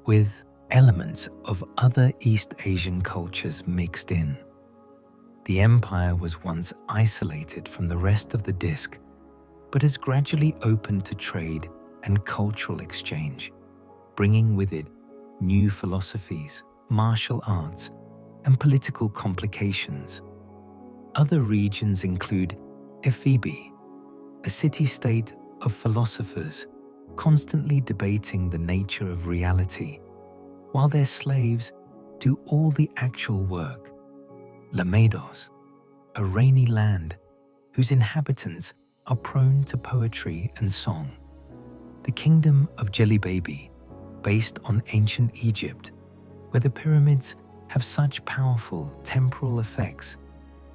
with elements of other East Asian cultures mixed in. The empire was once isolated from the rest of the disk, but has gradually opened to trade and cultural exchange, bringing with it new philosophies, martial arts, and political complications. Other regions include Ephebi, a city-state of philosophers constantly debating the nature of reality, while their slaves do all the actual work. Lameidos, a rainy land whose inhabitants are prone to poetry and song. The kingdom of Jelly Baby, based on ancient Egypt, where the pyramids have such powerful temporal effects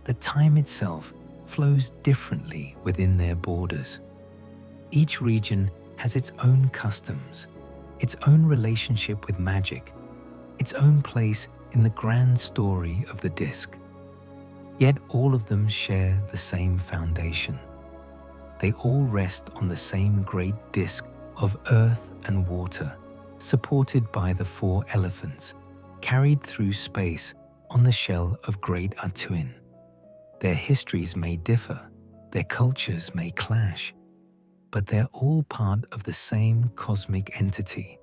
that time itself flows differently within their borders. Each region has its own customs, its own relationship with magic, its own place in the grand story of the disk. Yet all of them share the same foundation. They all rest on the same great disk of earth and water, supported by the 4 elephants, carried through space on the shell of Great Atuin. Their histories may differ, their cultures may clash, but they're all part of the same cosmic entity,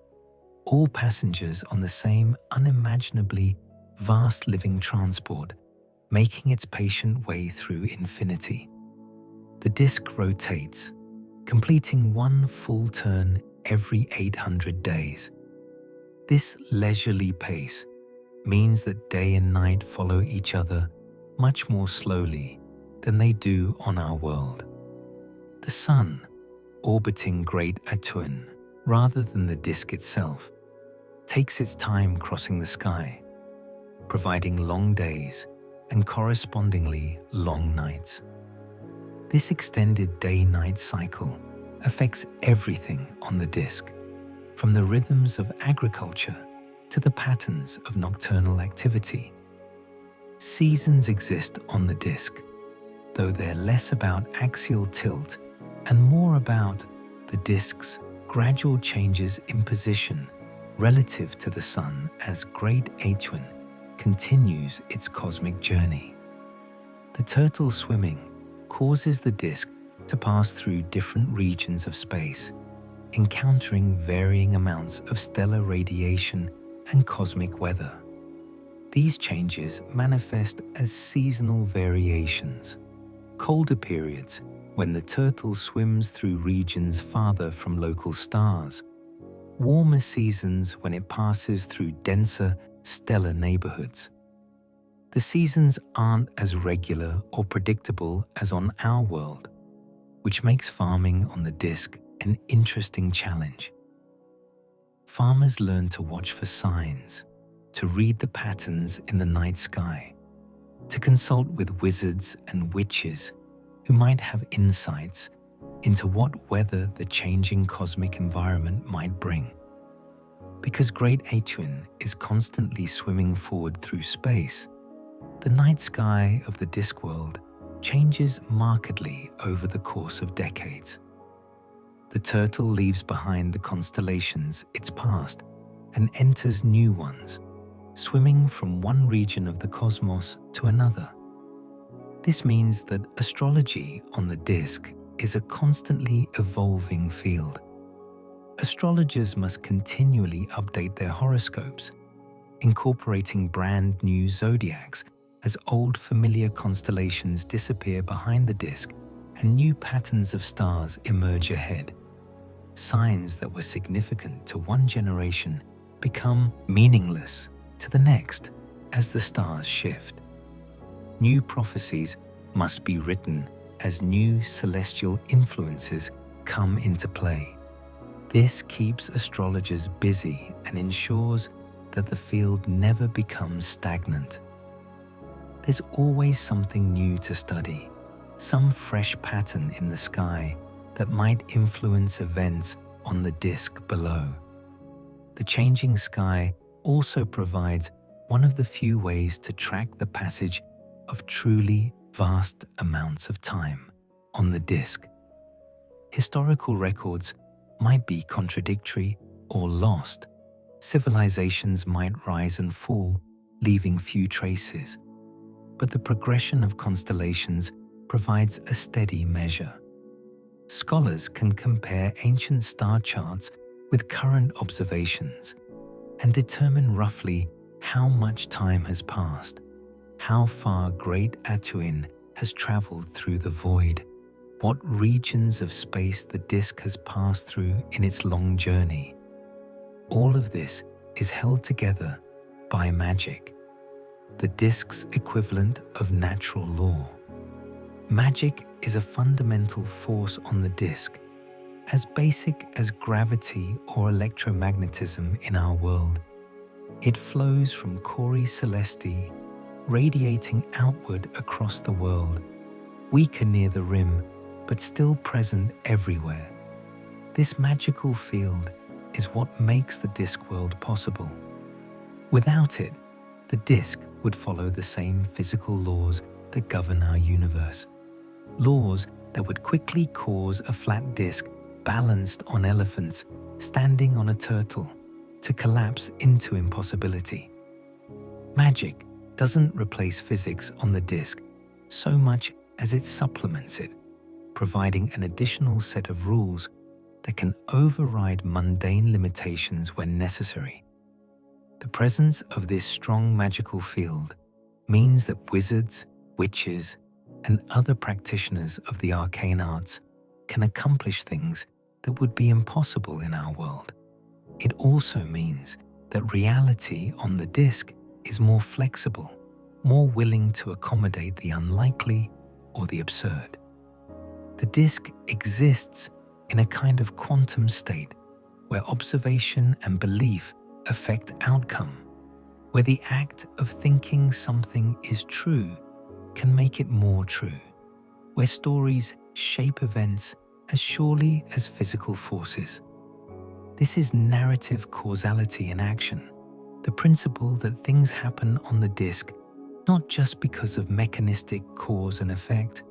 all passengers on the same unimaginably vast living transport, making its patient way through infinity. The disk rotates, completing one full turn every 800 days. This leisurely pace means that day and night follow each other much more slowly than they do on our world. The sun, orbiting Great Atuin rather than the disk itself, takes its time crossing the sky, providing long days and correspondingly long nights. This extended day-night cycle affects everything on the disk, from the rhythms of agriculture to the patterns of nocturnal activity. Seasons exist on the disk, though they're less about axial tilt and more about the disk's gradual changes in position relative to the sun as Great Atuin continues its cosmic journey. The turtle swimming causes the disk to pass through different regions of space, encountering varying amounts of stellar radiation and cosmic weather. These changes manifest as seasonal variations, colder periods when the turtle swims through regions farther from local stars, warmer seasons when it passes through denser stellar neighborhoods. The seasons aren't as regular or predictable as on our world, which makes farming on the disk an interesting challenge. Farmers learn to watch for signs, to read the patterns in the night sky, to consult with wizards and witches who might have insights into what weather the changing cosmic environment might bring. Because Great Atuin is constantly swimming forward through space, the night sky of the Discworld changes markedly over the course of decades. The turtle leaves behind the constellations it's passed and enters new ones, swimming from one region of the cosmos to another. This means that astrology on the disk is a constantly evolving field. Astrologers must continually update their horoscopes, incorporating brand new zodiacs as old familiar constellations disappear behind the disk and new patterns of stars emerge ahead. Signs that were significant to one generation become meaningless to the next as the stars shift. New prophecies must be written as new celestial influences come into play. This keeps astrologers busy and ensures that the field never becomes stagnant. There's always something new to study, some fresh pattern in the sky that might influence events on the disk below. The changing sky also provides one of the few ways to track the passage of truly vast amounts of time on the disk. Historical records might be contradictory or lost. Civilizations might rise and fall, leaving few traces. But the progression of constellations provides a steady measure. Scholars can compare ancient star charts with current observations and determine roughly how much time has passed, how far Great Atuin has traveled through the void, what regions of space the disk has passed through in its long journey. All of this is held together by magic, the disk's equivalent of natural law. Magic is a fundamental force on the disk, as basic as gravity or electromagnetism in our world. It flows from Cori Celesti, radiating outward across the world, weaker near the rim, but still present everywhere. This magical field is what makes the Discworld possible. Without it, the disk would follow the same physical laws that govern our universe. Laws that would quickly cause a flat disk balanced on elephants standing on a turtle to collapse into impossibility. Magic doesn't replace physics on the disk so much as it supplements it, providing an additional set of rules that can override mundane limitations when necessary. The presence of this strong magical field means that wizards, witches, and other practitioners of the arcane arts can accomplish things that would be impossible in our world. It also means that reality on the disk is more flexible, more willing to accommodate the unlikely or the absurd. The disk exists in a kind of quantum state where observation and belief affect outcome, where the act of thinking something is true can make it more true, where stories shape events as surely as physical forces. This is narrative causality in action, the principle that things happen on the disk not just because of mechanistic cause and effect,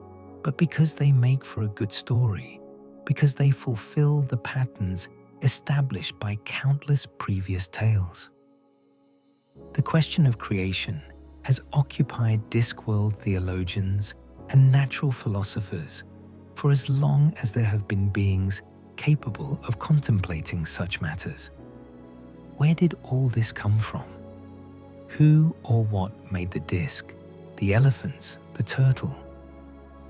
but because they make for a good story, because they fulfill the patterns established by countless previous tales. The question of creation has occupied Discworld theologians and natural philosophers for as long as there have been beings capable of contemplating such matters. Where did all this come from? Who or what made the disk, the elephants, the turtle?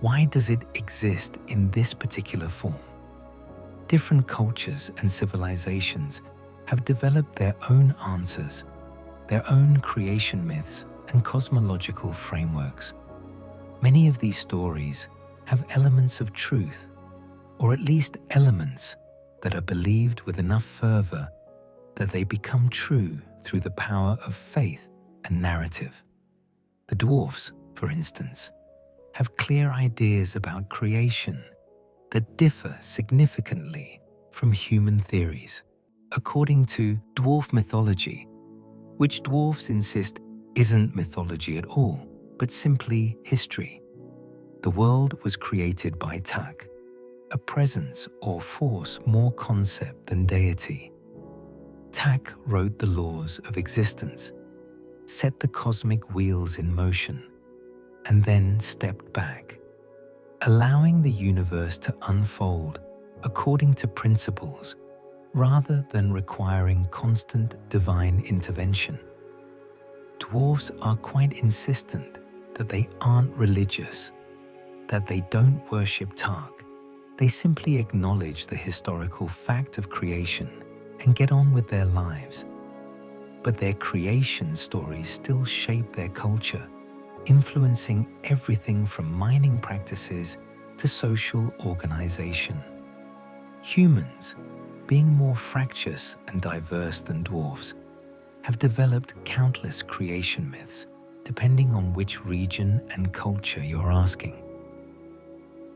Why does it exist in this particular form? Different cultures and civilizations have developed their own answers, their own creation myths and cosmological frameworks. Many of these stories have elements of truth, or at least elements that are believed with enough fervor that they become true through the power of faith and narrative. The dwarfs, for instance, have clear ideas about creation that differ significantly from human theories. According to dwarf mythology, which dwarves insist isn't mythology at all, but simply history, the world was created by Tak, a presence or force more concept than deity. Tak wrote the laws of existence, set the cosmic wheels in motion, and then stepped back, allowing the universe to unfold according to principles rather than requiring constant divine intervention. Dwarves are quite insistent that they aren't religious, that they don't worship Tak. They simply acknowledge the historical fact of creation and get on with their lives. But their creation stories still shape their culture, influencing everything from mining practices to social organization. Humans, being more fractious and diverse than dwarves, have developed countless creation myths depending on which region and culture you're asking.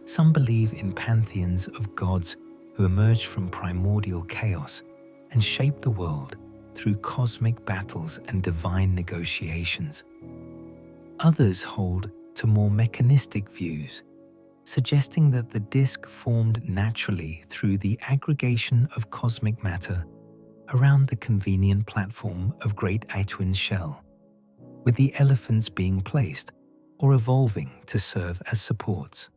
Some believe in pantheons of gods who emerged from primordial chaos and shaped the world through cosmic battles and divine negotiations. Others hold to more mechanistic views, suggesting that the disk formed naturally through the aggregation of cosmic matter around the convenient platform of Great Atuin's shell, with the elephants being placed or evolving to serve as supports.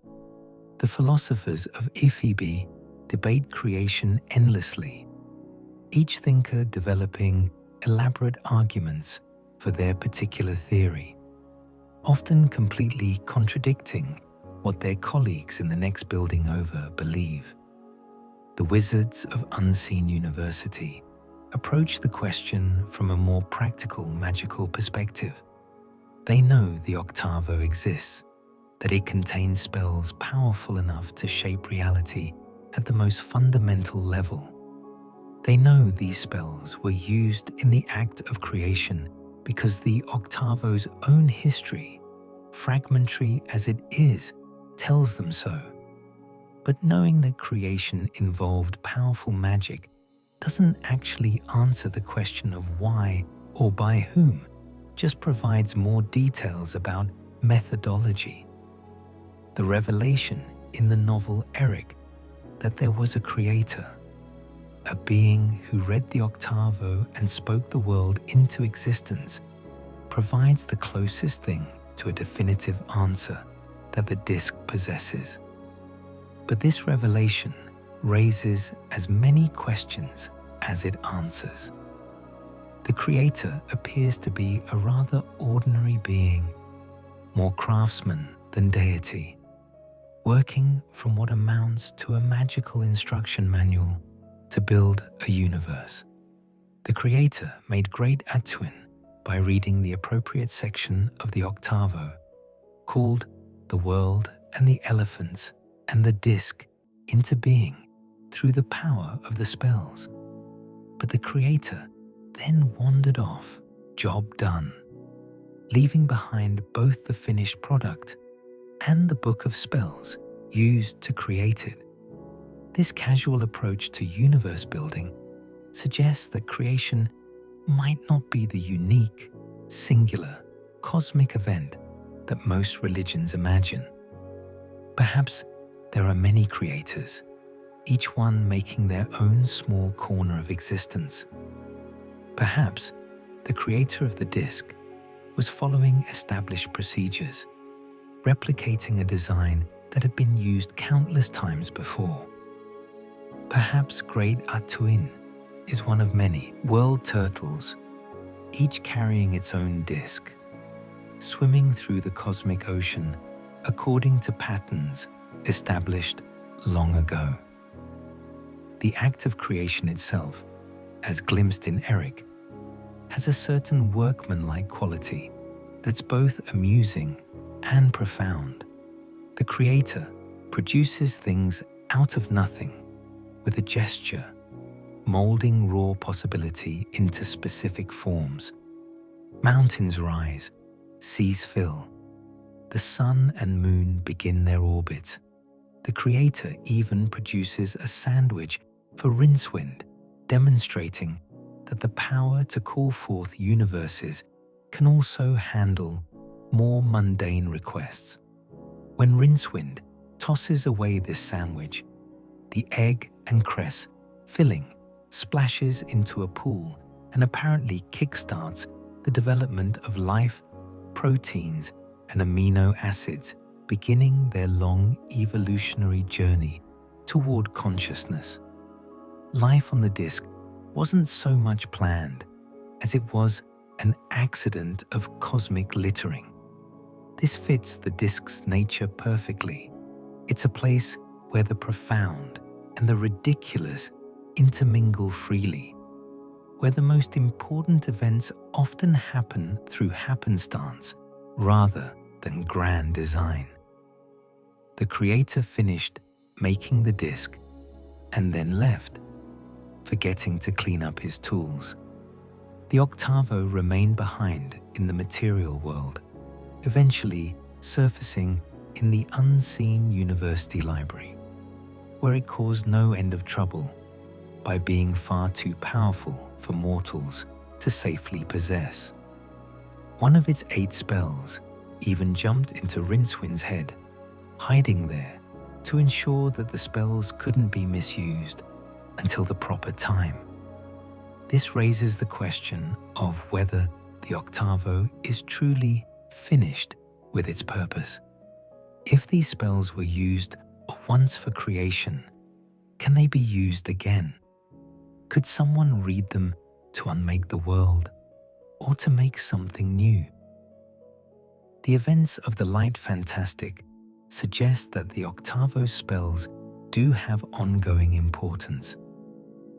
The philosophers of Iphibi debate creation endlessly, each thinker developing elaborate arguments for their particular theory, often completely contradicting what their colleagues in the next building over believe. The wizards of Unseen University approach the question from a more practical magical perspective. They know the Octavo exists, that it contains spells powerful enough to shape reality at the most fundamental level. They know these spells were used in the act of creation because the Octavo's own history, fragmentary as it is, tells them so. But knowing that creation involved powerful magic doesn't actually answer the question of why or by whom, just provides more details about methodology. The revelation in the novel Eric that there was a creator, a being who read the Octavo and spoke the world into existence, provides the closest thing to a definitive answer that the disc possesses. But this revelation raises as many questions as it answers. The creator appears to be a rather ordinary being, more craftsman than deity, working from what amounts to a magical instruction manual to build a universe. The creator made Great Atuin by reading the appropriate section of the Octavo, called the world and the elephants and the disc into being through the power of the spells. But the creator then wandered off, job done, leaving behind both the finished product and the book of spells used to create it. This casual approach to universe building suggests that creation might not be the unique, singular, cosmic event that most religions imagine. Perhaps there are many creators, each one making their own small corner of existence. Perhaps the creator of the disc was following established procedures, replicating a design that had been used countless times before. Perhaps Great Atuin is one of many world turtles, each carrying its own disc, swimming through the cosmic ocean according to patterns established long ago. The act of creation itself, as glimpsed in Eric, has a certain workmanlike quality that's both amusing and profound. The creator produces things out of nothing with a gesture, molding raw possibility into specific forms. Mountains rise, seas fill, the sun and moon begin their orbits. The creator even produces a sandwich for Rincewind, demonstrating that the power to call forth universes can also handle more mundane requests. When Rincewind tosses away this sandwich, the egg and cress filling splashes into a pool and apparently kickstarts the development of life, proteins, and amino acids, beginning their long evolutionary journey toward consciousness. Life on the disk wasn't so much planned as it was an accident of cosmic littering. This fits the disk's nature perfectly. It's a place where the profound and the ridiculous intermingle freely, where the most important events often happen through happenstance rather than grand design. The creator finished making the disk and then left, forgetting to clean up his tools. The octavo remained behind in the material world, eventually surfacing in the unseen university library, where it caused no end of trouble by being far too powerful for mortals to safely possess. One of its 8 spells even jumped into Rincewind's head, hiding there to ensure that the spells couldn't be misused until the proper time. This raises the question of whether the octavo is truly finished with its purpose. If these spells were used once for creation, can they be used again? Could someone read them to unmake the world or to make something new? The events of the Light Fantastic suggest that the octavo spells do have ongoing importance.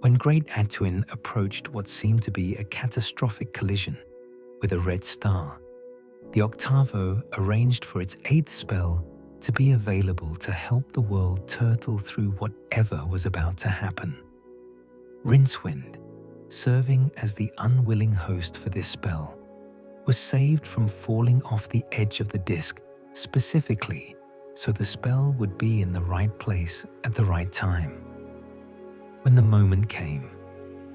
When Great Atuin approached what seemed to be a catastrophic collision with a red star, the octavo arranged for its 8th spell to be available to help the world turtle through whatever was about to happen. Rincewind, serving as the unwilling host for this spell, was saved from falling off the edge of the disk specifically so the spell would be in the right place at the right time. When the moment came,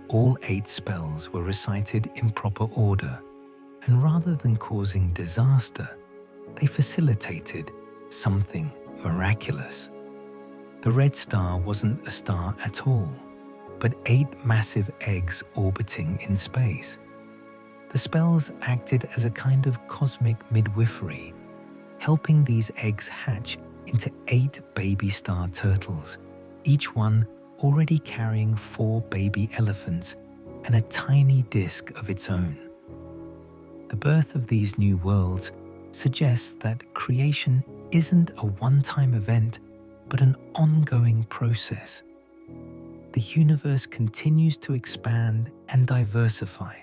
all 8 spells were recited in proper order, and rather than causing disaster, they facilitated something miraculous. The red star wasn't a star at all, but 8 massive eggs orbiting in space. The spells acted as a kind of cosmic midwifery, helping these eggs hatch into 8 baby star turtles, each one already carrying 4 baby elephants and a tiny disk of its own. The birth of these new worlds suggests that creation isn't a one-time event, but an ongoing process. The universe continues to expand and diversify,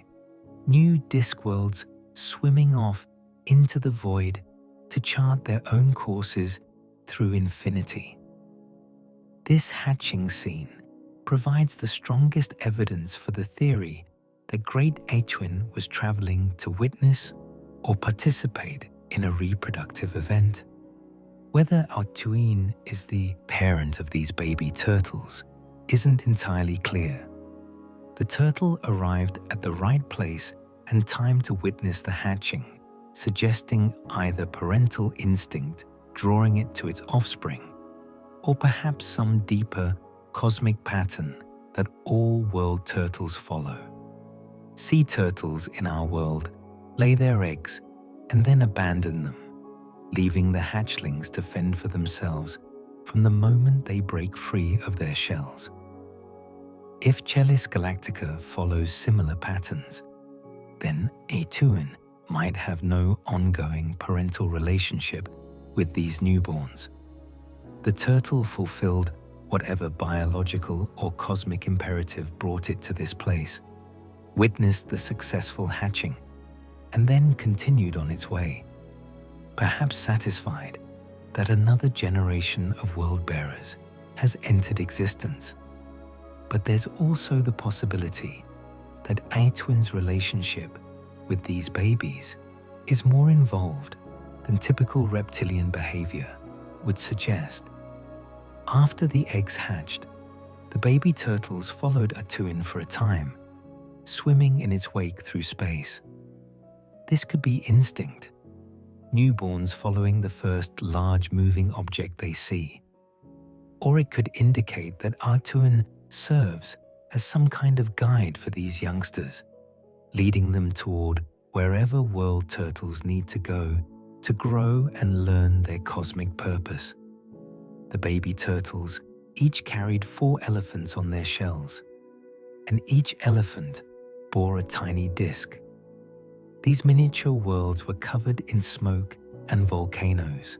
new Discworlds swimming off into the void to chart their own courses through infinity. This hatching scene provides the strongest evidence for the theory that Great Atuin was traveling to witness or participate in a reproductive event. Whether Atuin is the parent of these baby turtles isn't entirely clear. The turtle arrived at the right place and time to witness the hatching, suggesting either parental instinct drawing it to its offspring, or perhaps some deeper cosmic pattern that all world turtles follow. Sea turtles in our world lay their eggs and then abandon them, leaving the hatchlings to fend for themselves from the moment they break free of their shells. If Chelis Galactica follows similar patterns, then Atuin might have no ongoing parental relationship with these newborns. The turtle fulfilled whatever biological or cosmic imperative brought it to this place, witnessed the successful hatching, and then continued on its way, perhaps satisfied that another generation of world-bearers has entered existence. But there's also the possibility that Atuin's relationship with these babies is more involved than typical reptilian behavior would suggest. After the eggs hatched, the baby turtles followed Atuin for a time, swimming in its wake through space. This could be instinct, newborns following the first large moving object they see. Or it could indicate that Atuin serves as some kind of guide for these youngsters, leading them toward wherever world turtles need to go to grow and learn their cosmic purpose. The baby turtles each carried 4 elephants on their shells, and each elephant bore a tiny disc. These miniature worlds were covered in smoke and volcanoes,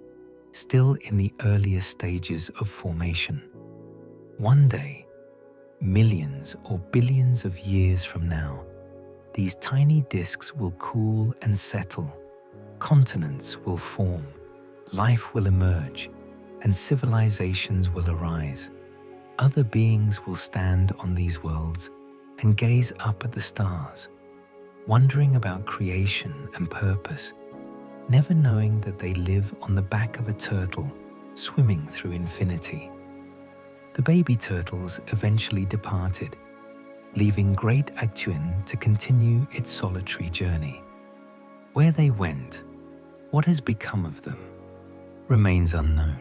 still in the earliest stages of formation. One day, millions or billions of years from now, these tiny discs will cool and settle, continents will form, life will emerge, and civilizations will arise. Other beings will stand on these worlds and gaze up at the stars, wondering about creation and purpose, never knowing that they live on the back of a turtle swimming through infinity. The baby turtles eventually departed, leaving Great Atuin to continue its solitary journey. Where they went, what has become of them, remains unknown.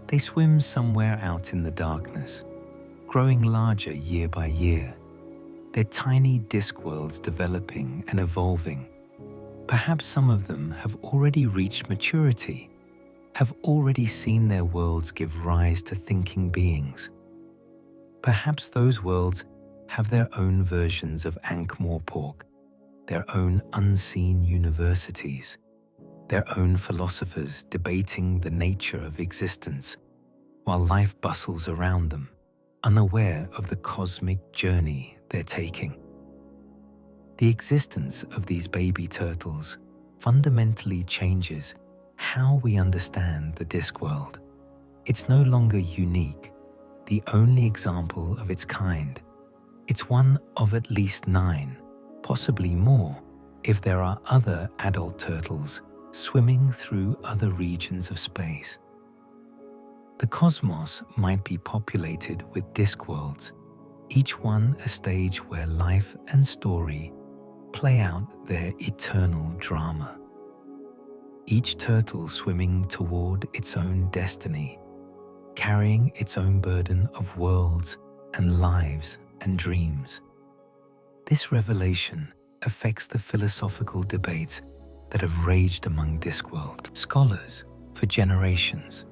They swim somewhere out in the darkness, growing larger year by year, their tiny disc worlds developing and evolving. Perhaps some of them have already reached maturity, have already seen their worlds give rise to thinking beings. Perhaps those worlds have their own versions of Ankh-Morpork, their own unseen universities, their own philosophers debating the nature of existence, while life bustles around them, unaware of the cosmic journey they're taking. The existence of these baby turtles fundamentally changes how we understand the Discworld. It's no longer unique, the only example of its kind. It's one of at least 9, possibly more, if there are other adult turtles swimming through other regions of space. The cosmos might be populated with Discworlds, each one a stage where life and story play out their eternal drama. Each turtle swimming toward its own destiny, carrying its own burden of worlds and lives and dreams. This revelation affects the philosophical debates that have raged among Discworld scholars for generations.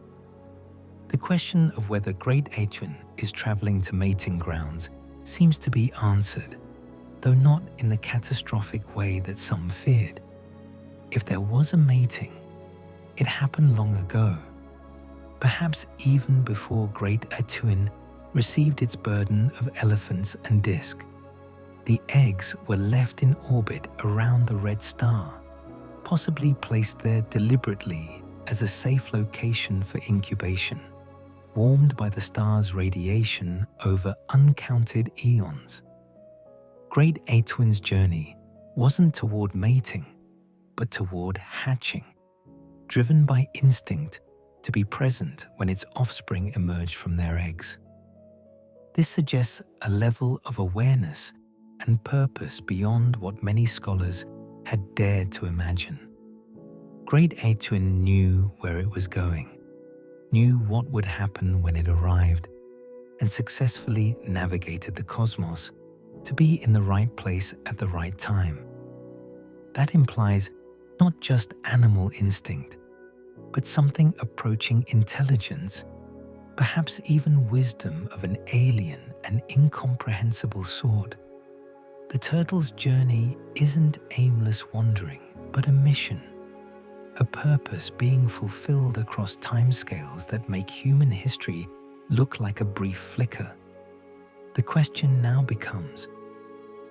The question of whether Great Atuin is traveling to mating grounds seems to be answered, though not in the catastrophic way that some feared. If there was a mating, it happened long ago, perhaps even before Great Atuin received its burden of elephants and disc. The eggs were left in orbit around the red star, possibly placed there deliberately as a safe location for incubation, warmed by the star's radiation over uncounted eons. Great Atuin's journey wasn't toward mating, but toward hatching, driven by instinct to be present when its offspring emerged from their eggs. This suggests a level of awareness and purpose beyond what many scholars had dared to imagine. Great Atuin knew where it was going, knew what would happen when it arrived, and successfully navigated the cosmos to be in the right place at the right time. That implies not just animal instinct, but something approaching intelligence, perhaps even wisdom of an alien and incomprehensible sort. The turtle's journey isn't aimless wandering, but a mission, a purpose being fulfilled across timescales that make human history look like a brief flicker. The question now becomes,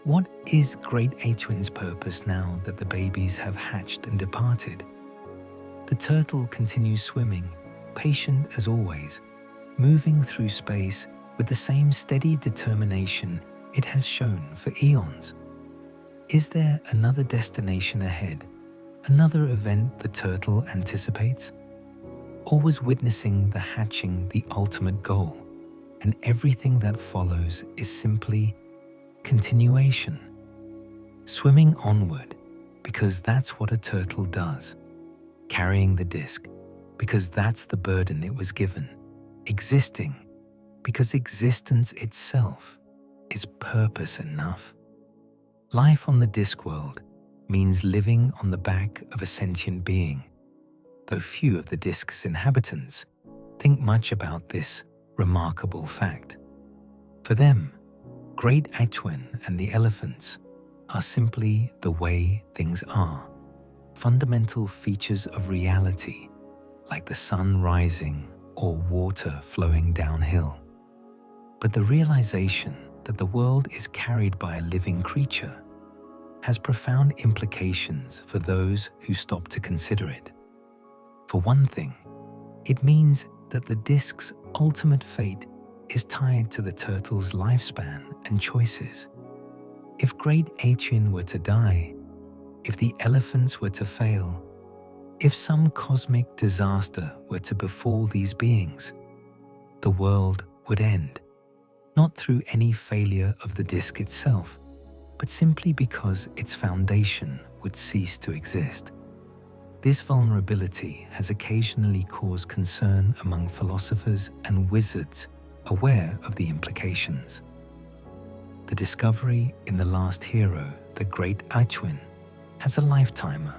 what is Great Atuin's purpose now that the babies have hatched and departed? The turtle continues swimming, patient as always, moving through space with the same steady determination it has shown for eons. Is there another destination ahead, Another event the turtle anticipates? Always witnessing the hatching, the ultimate goal, and everything that follows is simply continuation. Swimming onward, because that's what a turtle does. Carrying the disc, because that's the burden it was given. Existing, because existence itself is purpose enough. Life on the Discworld means living on the back of a sentient being, though few of the disc's inhabitants think much about this remarkable fact. For them, Great Atuin and the elephants are simply the way things are, fundamental features of reality, like the sun rising or water flowing downhill. But the realization that the world is carried by a living creature has profound implications for those who stop to consider it. For one thing, it means that the disc's ultimate fate is tied to the turtle's lifespan and choices. If Great Atuin were to die, if the elephants were to fail, if some cosmic disaster were to befall these beings, the world would end, not through any failure of the disc itself, but simply because its foundation would cease to exist. This vulnerability has occasionally caused concern among philosophers and wizards aware of the implications. The discovery in The Last Hero that Great Atuin has a lifetimer,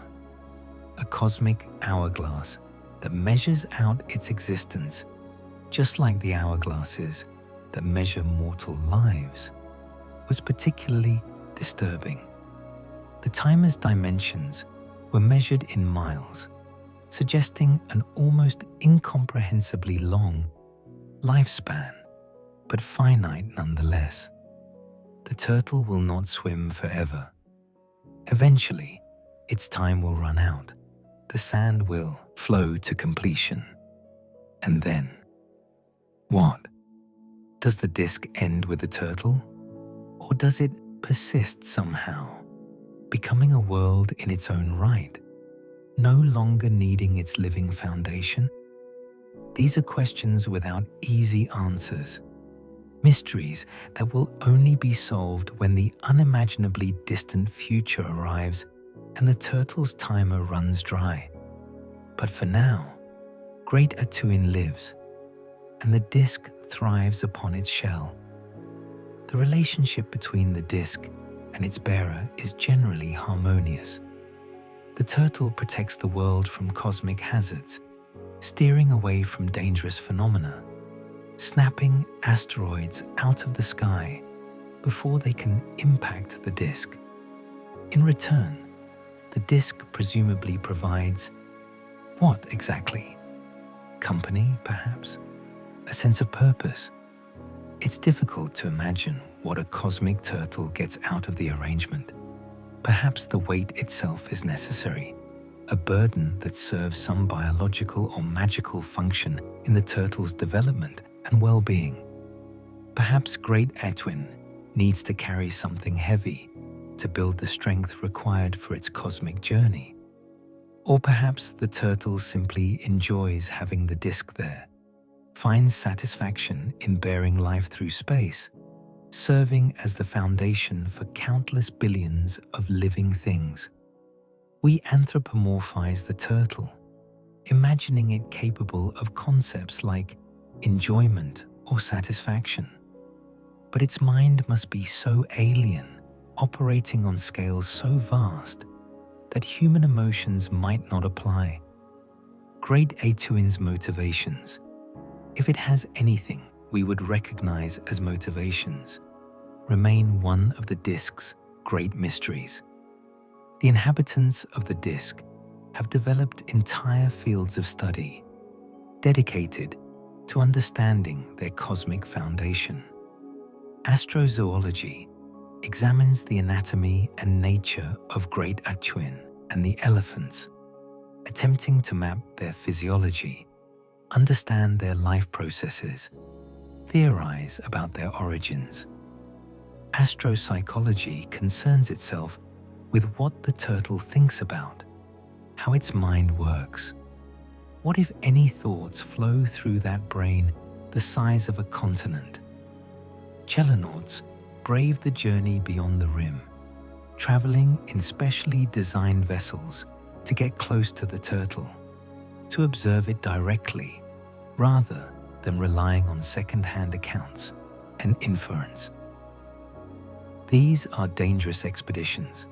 a cosmic hourglass that measures out its existence, just like the hourglasses that measure mortal lives, was particularly disturbing. The timer's dimensions were measured in miles, suggesting an almost incomprehensibly long lifespan, but finite nonetheless. The turtle will not swim forever. Eventually, its time will run out. The sand will flow to completion. And then, what? Does the disc end with the turtle? Or does it persist somehow, becoming a world in its own right, no longer needing its living foundation? These are questions without easy answers, mysteries that will only be solved when the unimaginably distant future arrives and the turtle's timer runs dry. But for now, Great Atuin lives, and the disc thrives upon its shell. The relationship between the disc and its bearer is generally harmonious. The turtle protects the world from cosmic hazards, steering away from dangerous phenomena, snapping asteroids out of the sky before they can impact the disc. In return, the disc presumably provides what exactly? Company, perhaps? A sense of purpose? It's difficult to imagine what a cosmic turtle gets out of the arrangement. Perhaps the weight itself is necessary, a burden that serves some biological or magical function in the turtle's development and well-being. Perhaps Great Atuin needs to carry something heavy to build the strength required for its cosmic journey. Or perhaps the turtle simply enjoys having the disc there, finds satisfaction in bearing life through space, serving as the foundation for countless billions of living things. We anthropomorphize the turtle, imagining it capable of concepts like enjoyment or satisfaction. But its mind must be so alien, operating on scales so vast, that human emotions might not apply. Great Atuin's motivations, if it has anything we would recognize as motivations, remain one of the disc's great mysteries. The inhabitants of the disc have developed entire fields of study dedicated to understanding their cosmic foundation. Astrozoology examines the anatomy and nature of Great Atuin and the elephants, attempting to map their physiology, understand their life processes, theorize about their origins. Astropsychology concerns itself with what the turtle thinks about, how its mind works. What if any thoughts flow through that brain the size of a continent? Chelanauts brave the journey beyond the rim, traveling in specially designed vessels to get close to the turtle, to observe it directly rather than relying on second-hand accounts and inference. These are dangerous expeditions.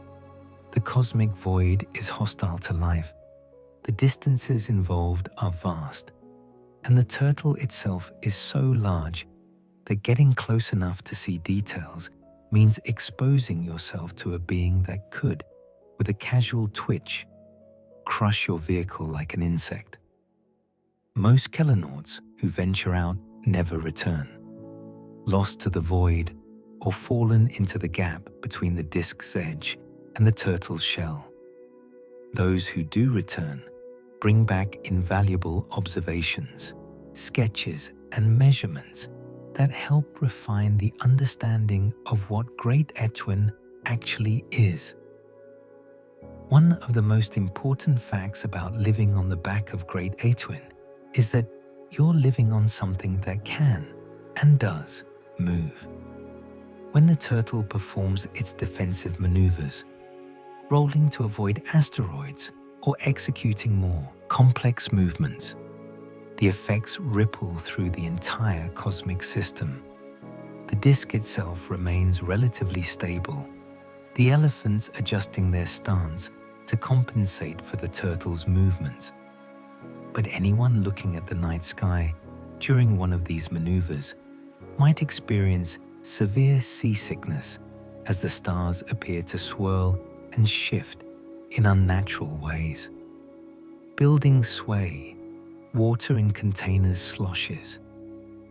The cosmic void is hostile to life. The distances involved are vast, and the turtle itself is so large that getting close enough to see details means exposing yourself to a being that could, with a casual twitch, crush your vehicle like an insect. Most chelanauts who venture out never return, lost to the void or fallen into the gap between the disc's edge and the turtle's shell. Those who do return bring back invaluable observations, sketches, and measurements that help refine the understanding of what Great Etwin actually is. One of the most important facts about living on the back of Great Etwin is that you're living on something that can and does move. When the turtle performs its defensive maneuvers, rolling to avoid asteroids or executing more complex movements, the effects ripple through the entire cosmic system. The disk itself remains relatively stable, the elephants adjusting their stance to compensate for the turtle's movements. But anyone looking at the night sky during one of these maneuvers might experience severe seasickness as the stars appear to swirl and shift in unnatural ways. Buildings sway, water in containers sloshes,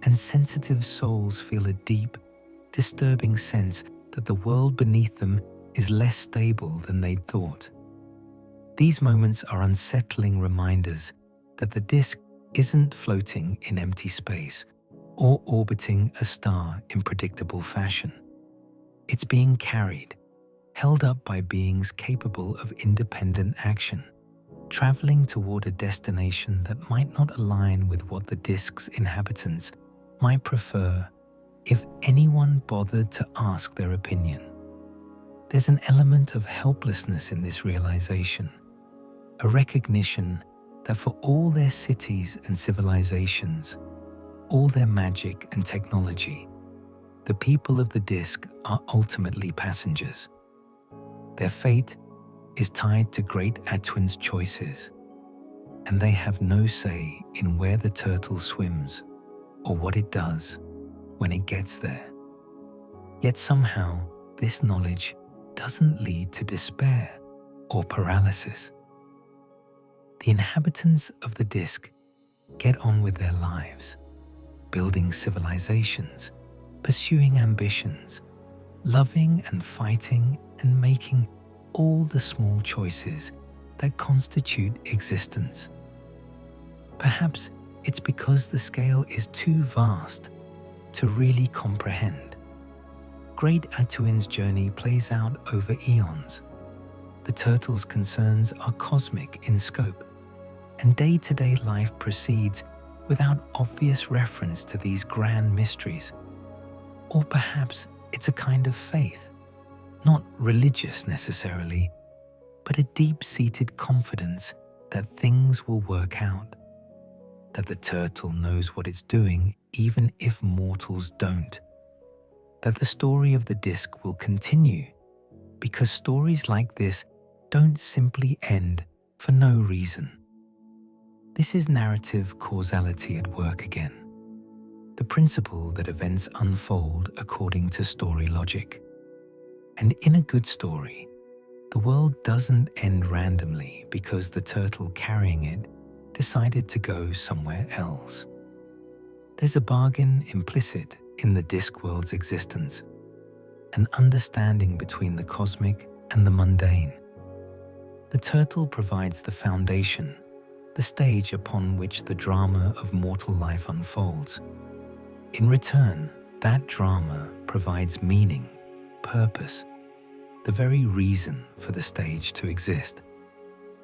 and sensitive souls feel a deep, disturbing sense that the world beneath them is less stable than they'd thought. These moments are unsettling reminders that the disk isn't floating in empty space or orbiting a star in predictable fashion. It's being carried, held up by beings capable of independent action, traveling toward a destination that might not align with what the disk's inhabitants might prefer if anyone bothered to ask their opinion. There's an element of helplessness in this realization, a recognition that for all their cities and civilizations, all their magic and technology, the people of the disk are ultimately passengers. Their fate is tied to Great Etwin's choices, and they have no say in where the turtle swims or what it does when it gets there. Yet somehow, this knowledge doesn't lead to despair or paralysis. The inhabitants of the disk get on with their lives, building civilizations, pursuing ambitions, loving and fighting and making all the small choices that constitute existence. Perhaps it's because the scale is too vast to really comprehend. Great Etwin's journey plays out over eons. The turtle's concerns are cosmic in scope, and day-to-day life proceeds without obvious reference to these grand mysteries. Or perhaps it's a kind of faith, not religious necessarily, but a deep-seated confidence that things will work out, that the turtle knows what it's doing even if mortals don't, that the story of the disk will continue because stories like this don't simply end for no reason. This is narrative causality at work again, the principle that events unfold according to story logic. And in a good story, the world doesn't end randomly because the turtle carrying it decided to go somewhere else. There's a bargain implicit in the DISCWORLD'S existence, an understanding between the cosmic and the mundane. The turtle provides the foundation, the stage upon which the drama of mortal life unfolds. In return, that drama provides meaning, purpose, the very reason for the stage to exist.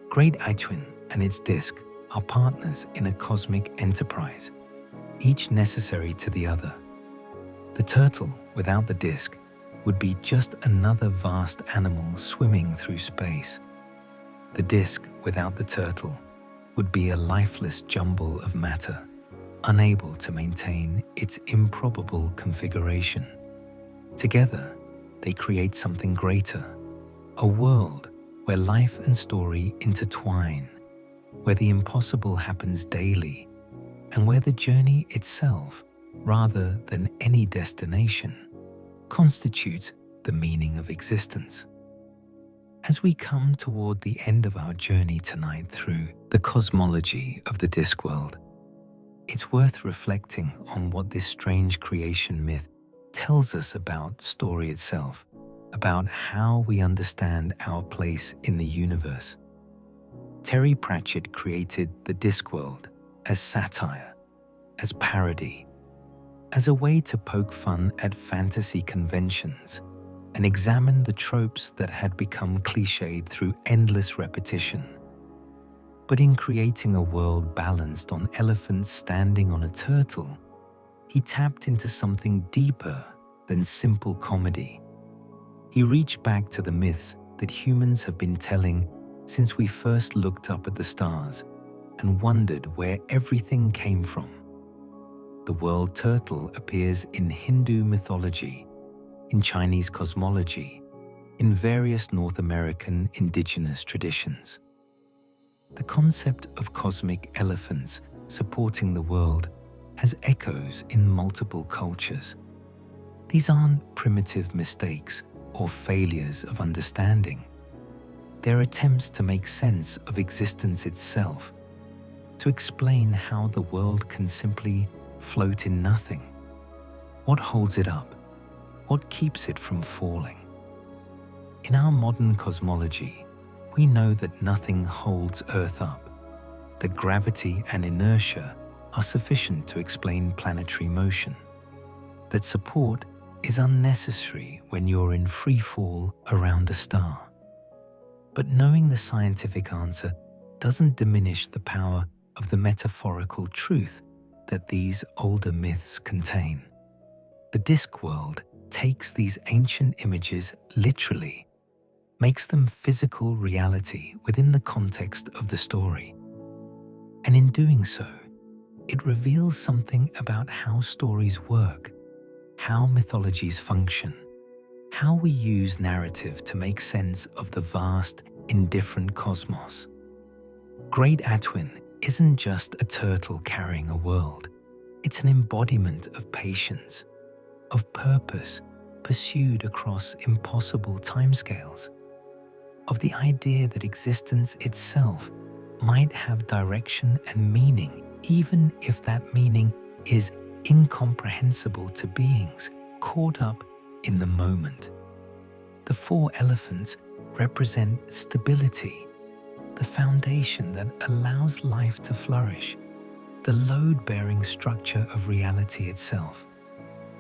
Great Aitwin and its disk are partners in a cosmic enterprise, each necessary to the other. The turtle without the disk would be just another vast animal swimming through space. The disk without the turtle would be a lifeless jumble of matter, unable to maintain its improbable configuration. Together, they create something greater, a world where life and story intertwine, where the impossible happens daily, and where the journey itself, rather than any destination, constitutes the meaning of existence. As we come toward the end of our journey tonight through the cosmology of the Discworld, it's worth reflecting on what this strange creation myth tells us about story itself, about how we understand our place in the universe. Terry Pratchett created the Discworld as satire, as parody, as a way to poke fun at fantasy conventions and examine the tropes that had become cliched through endless repetition. But in creating a world balanced on elephants standing on a turtle, he tapped into something deeper than simple comedy. He reached back to the myths that humans have been telling since we first looked up at the stars and wondered where everything came from. The world turtle appears in Hindu mythology, in Chinese cosmology, in various North American indigenous traditions. The concept of cosmic elephants supporting the world has echoes in multiple cultures. These aren't primitive mistakes or failures of understanding. They're attempts to make sense of existence itself, to explain how the world can simply float in nothing. What holds it up? What keeps it from falling? In our modern cosmology, we know that nothing holds Earth up, that gravity and inertia are sufficient to explain planetary motion, that support is unnecessary when you're in free fall around a star. But knowing the scientific answer doesn't diminish the power of the metaphorical truth that these older myths contain. The Discworld takes these ancient images literally, makes them physical reality within the context of the story. And in doing so, it reveals something about how stories work, how mythologies function, how we use narrative to make sense of the vast, indifferent cosmos. Great Atwin isn't just a turtle carrying a world. It's an embodiment of patience, of purpose pursued across impossible timescales, of the idea that existence itself might have direction and meaning, even if that meaning is incomprehensible to beings caught up in the moment. The 4 elephants represent stability, the foundation that allows life to flourish, the load-bearing structure of reality itself.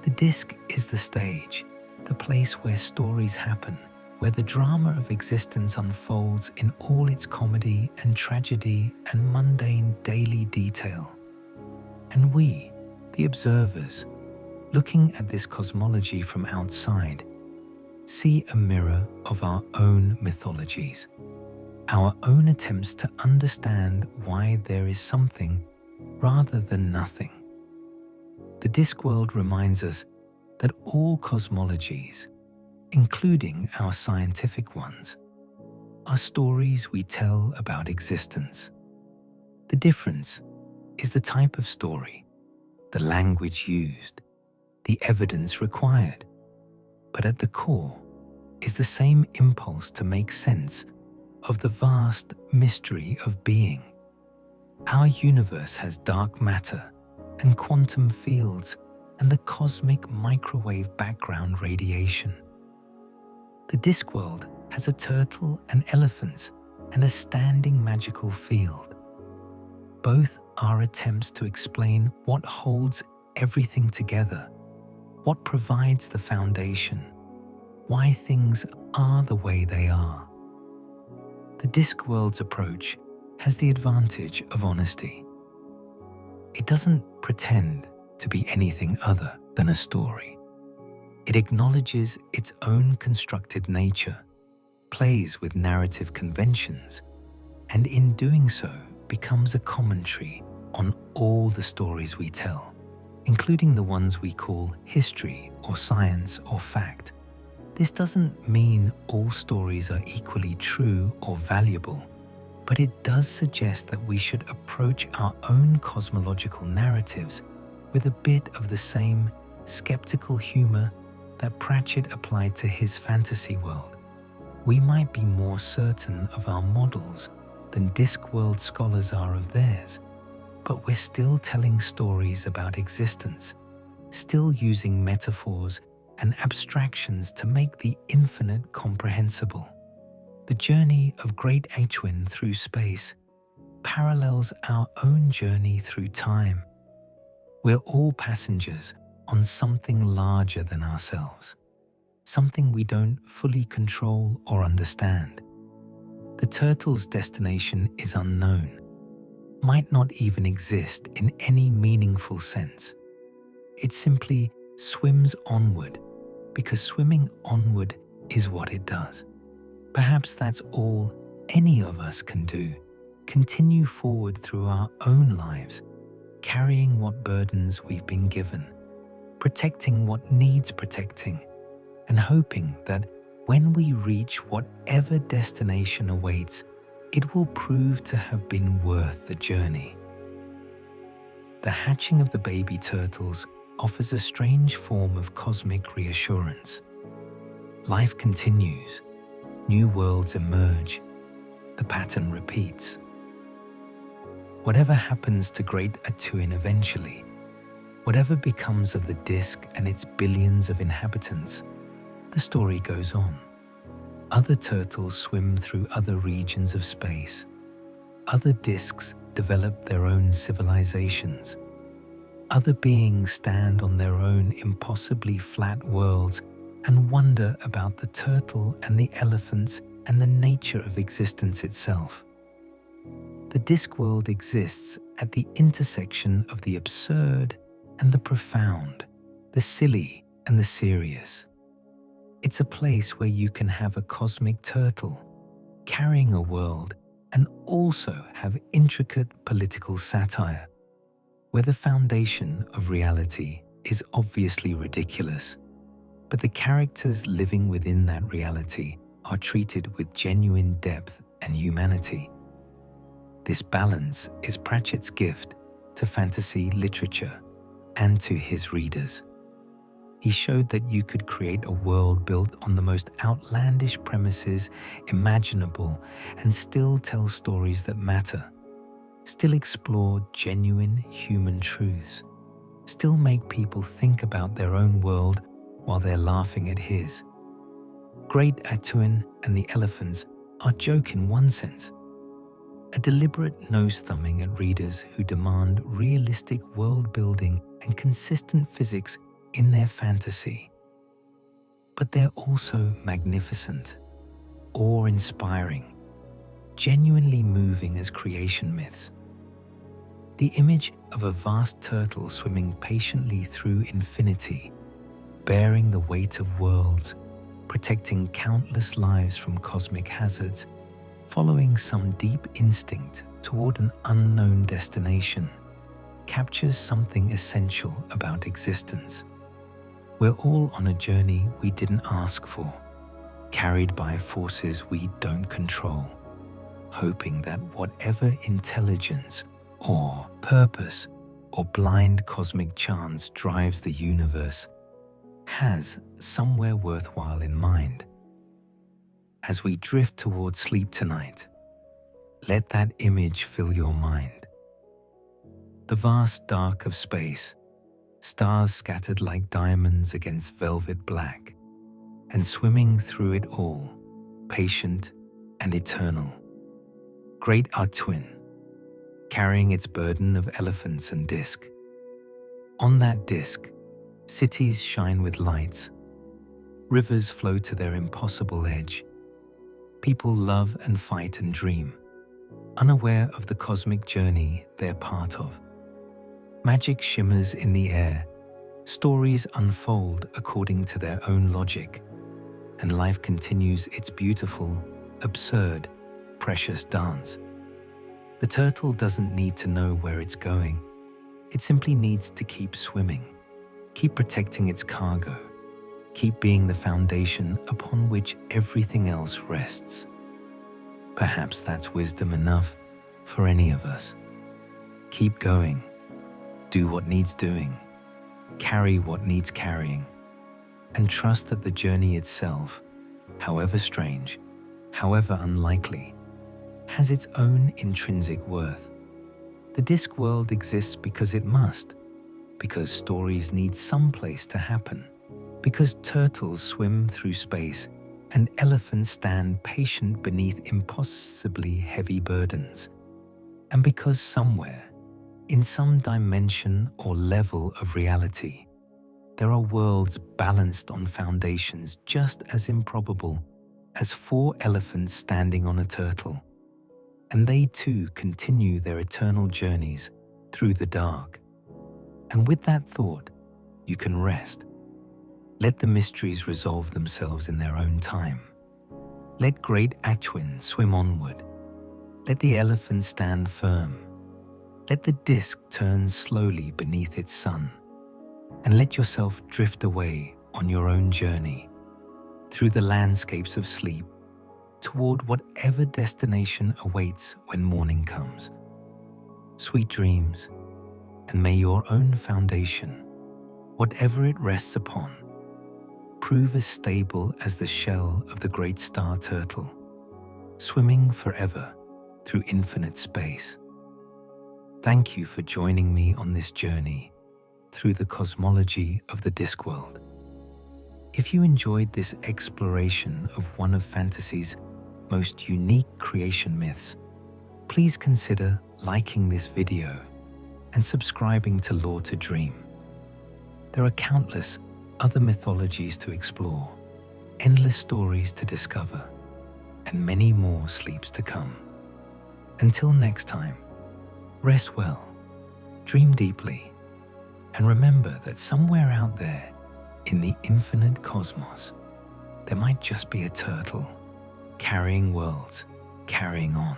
The disc is the stage, the place where stories happen, where the drama of existence unfolds in all its comedy and tragedy and mundane daily detail. And we, the observers, looking at this cosmology from outside, see a mirror of our own mythologies, our own attempts to understand why there is something rather than nothing. The Discworld reminds us that all cosmologies, including our scientific ones, are stories we tell about existence. The difference is the type of story, the language used, the evidence required, but at the core is the same impulse to make sense of the vast mystery of being. Our universe has dark matter and quantum fields and the cosmic microwave background radiation. The Discworld has a turtle and elephants and a standing magical field. Both are attempts to explain what holds everything together, what provides the foundation, why things are the way they are. The The Discworld's approach has the advantage of honesty. It doesn't pretend to be anything other than a story. It acknowledges its own constructed nature, plays with narrative conventions, and in doing so becomes a commentary on all the stories we tell, including the ones we call history or science or fact. This doesn't mean all stories are equally true or valuable, but it does suggest that we should approach our own cosmological narratives with a bit of the same skeptical humor that Pratchett applied to his fantasy world. We might be more certain of our models than Discworld scholars are of theirs, but we're still telling stories about existence, still using metaphors and abstractions to make the infinite comprehensible. The journey of Great Achuin through space parallels our own journey through time. We're all passengers on something larger than ourselves, something we don't fully control or understand. The turtle's destination is unknown, might not even exist in any meaningful sense. It simply swims onward because swimming onward is what it does. Perhaps that's all any of us can do, continue forward through our own lives, carrying what burdens we've been given, protecting what needs protecting, and hoping that when we reach whatever destination awaits, it will prove to have been worth the journey. The hatching of the baby turtles offers a strange form of cosmic reassurance. Life continues, new worlds emerge, the pattern repeats. Whatever happens to Great Atuin eventually, whatever becomes of the disk and its billions of inhabitants, the story goes on. Other turtles swim through other regions of space. Other disks develop their own civilizations. Other beings stand on their own impossibly flat worlds and wonder about the turtle and the elephants and the nature of existence itself. The Discworld exists at the intersection of the absurd and the profound, the silly and the serious. It's a place where you can have a cosmic turtle carrying a world and also have intricate political satire, where the foundation of reality is obviously ridiculous, but the characters living within that reality are treated with genuine depth and humanity. This balance is Pratchett's gift to fantasy literature and to his readers. He showed that you could create a world built on the most outlandish premises imaginable and still tell stories that matter, still explore genuine human truths, still make people think about their own world while they're laughing at his. Great Atuin and the elephants are joke in one sense, a deliberate nose-thumbing at readers who demand realistic world-building and consistent physics in their fantasy. But they're also magnificent, awe-inspiring, genuinely moving as creation myths. The image of a vast turtle swimming patiently through infinity, bearing the weight of worlds, protecting countless lives from cosmic hazards, following some deep instinct toward an unknown destination, captures something essential about existence. We're all on a journey we didn't ask for, carried by forces we don't control, hoping that whatever intelligence or purpose or blind cosmic chance drives the universe has somewhere worthwhile in mind. As we drift towards sleep tonight, let that image fill your mind. The vast dark of space, stars scattered like diamonds against velvet black, and swimming through it all, patient and eternal. Great Atuin, carrying its burden of elephants and disk. On that disk, cities shine with lights, rivers flow to their impossible edge, People love and fight and dream, unaware of the cosmic journey they're part of. Magic shimmers in the air, stories unfold according to their own logic, and life continues its beautiful, absurd, precious dance. The turtle doesn't need to know where it's going. It simply needs to keep swimming, keep protecting its cargo, keep being the foundation upon which everything else rests. Perhaps that's wisdom enough for any of us. Keep going, do what needs doing, carry what needs carrying, and trust that the journey itself, however strange, however unlikely, has its own intrinsic worth. The Discworld exists because it must, because stories need some place to happen, because turtles swim through space and elephants stand patient beneath impossibly heavy burdens, and because somewhere, in some dimension or level of reality, there are worlds balanced on foundations just as improbable as 4 elephants standing on a turtle, and they too continue their eternal journeys through the dark. And with that thought, you can rest. Let the mysteries resolve themselves in their own time. Let great Atuin swim onward. Let the elephant stand firm. Let the disc turn slowly beneath its sun. And let yourself drift away on your own journey through the landscapes of sleep toward whatever destination awaits when morning comes. Sweet dreams, and may your own foundation, whatever it rests upon, prove as stable as the shell of the great star turtle, swimming forever through infinite space. Thank you for joining me on this journey through the cosmology of the Discworld. If you enjoyed this exploration of one of fantasy's most unique creation myths, please consider liking this video and subscribing to Lore to Dream. There are countless other mythologies to explore, endless stories to discover, and many more sleeps to come. Until next time, rest well, dream deeply, and remember that somewhere out there in the infinite cosmos, there might just be a turtle carrying worlds, carrying on.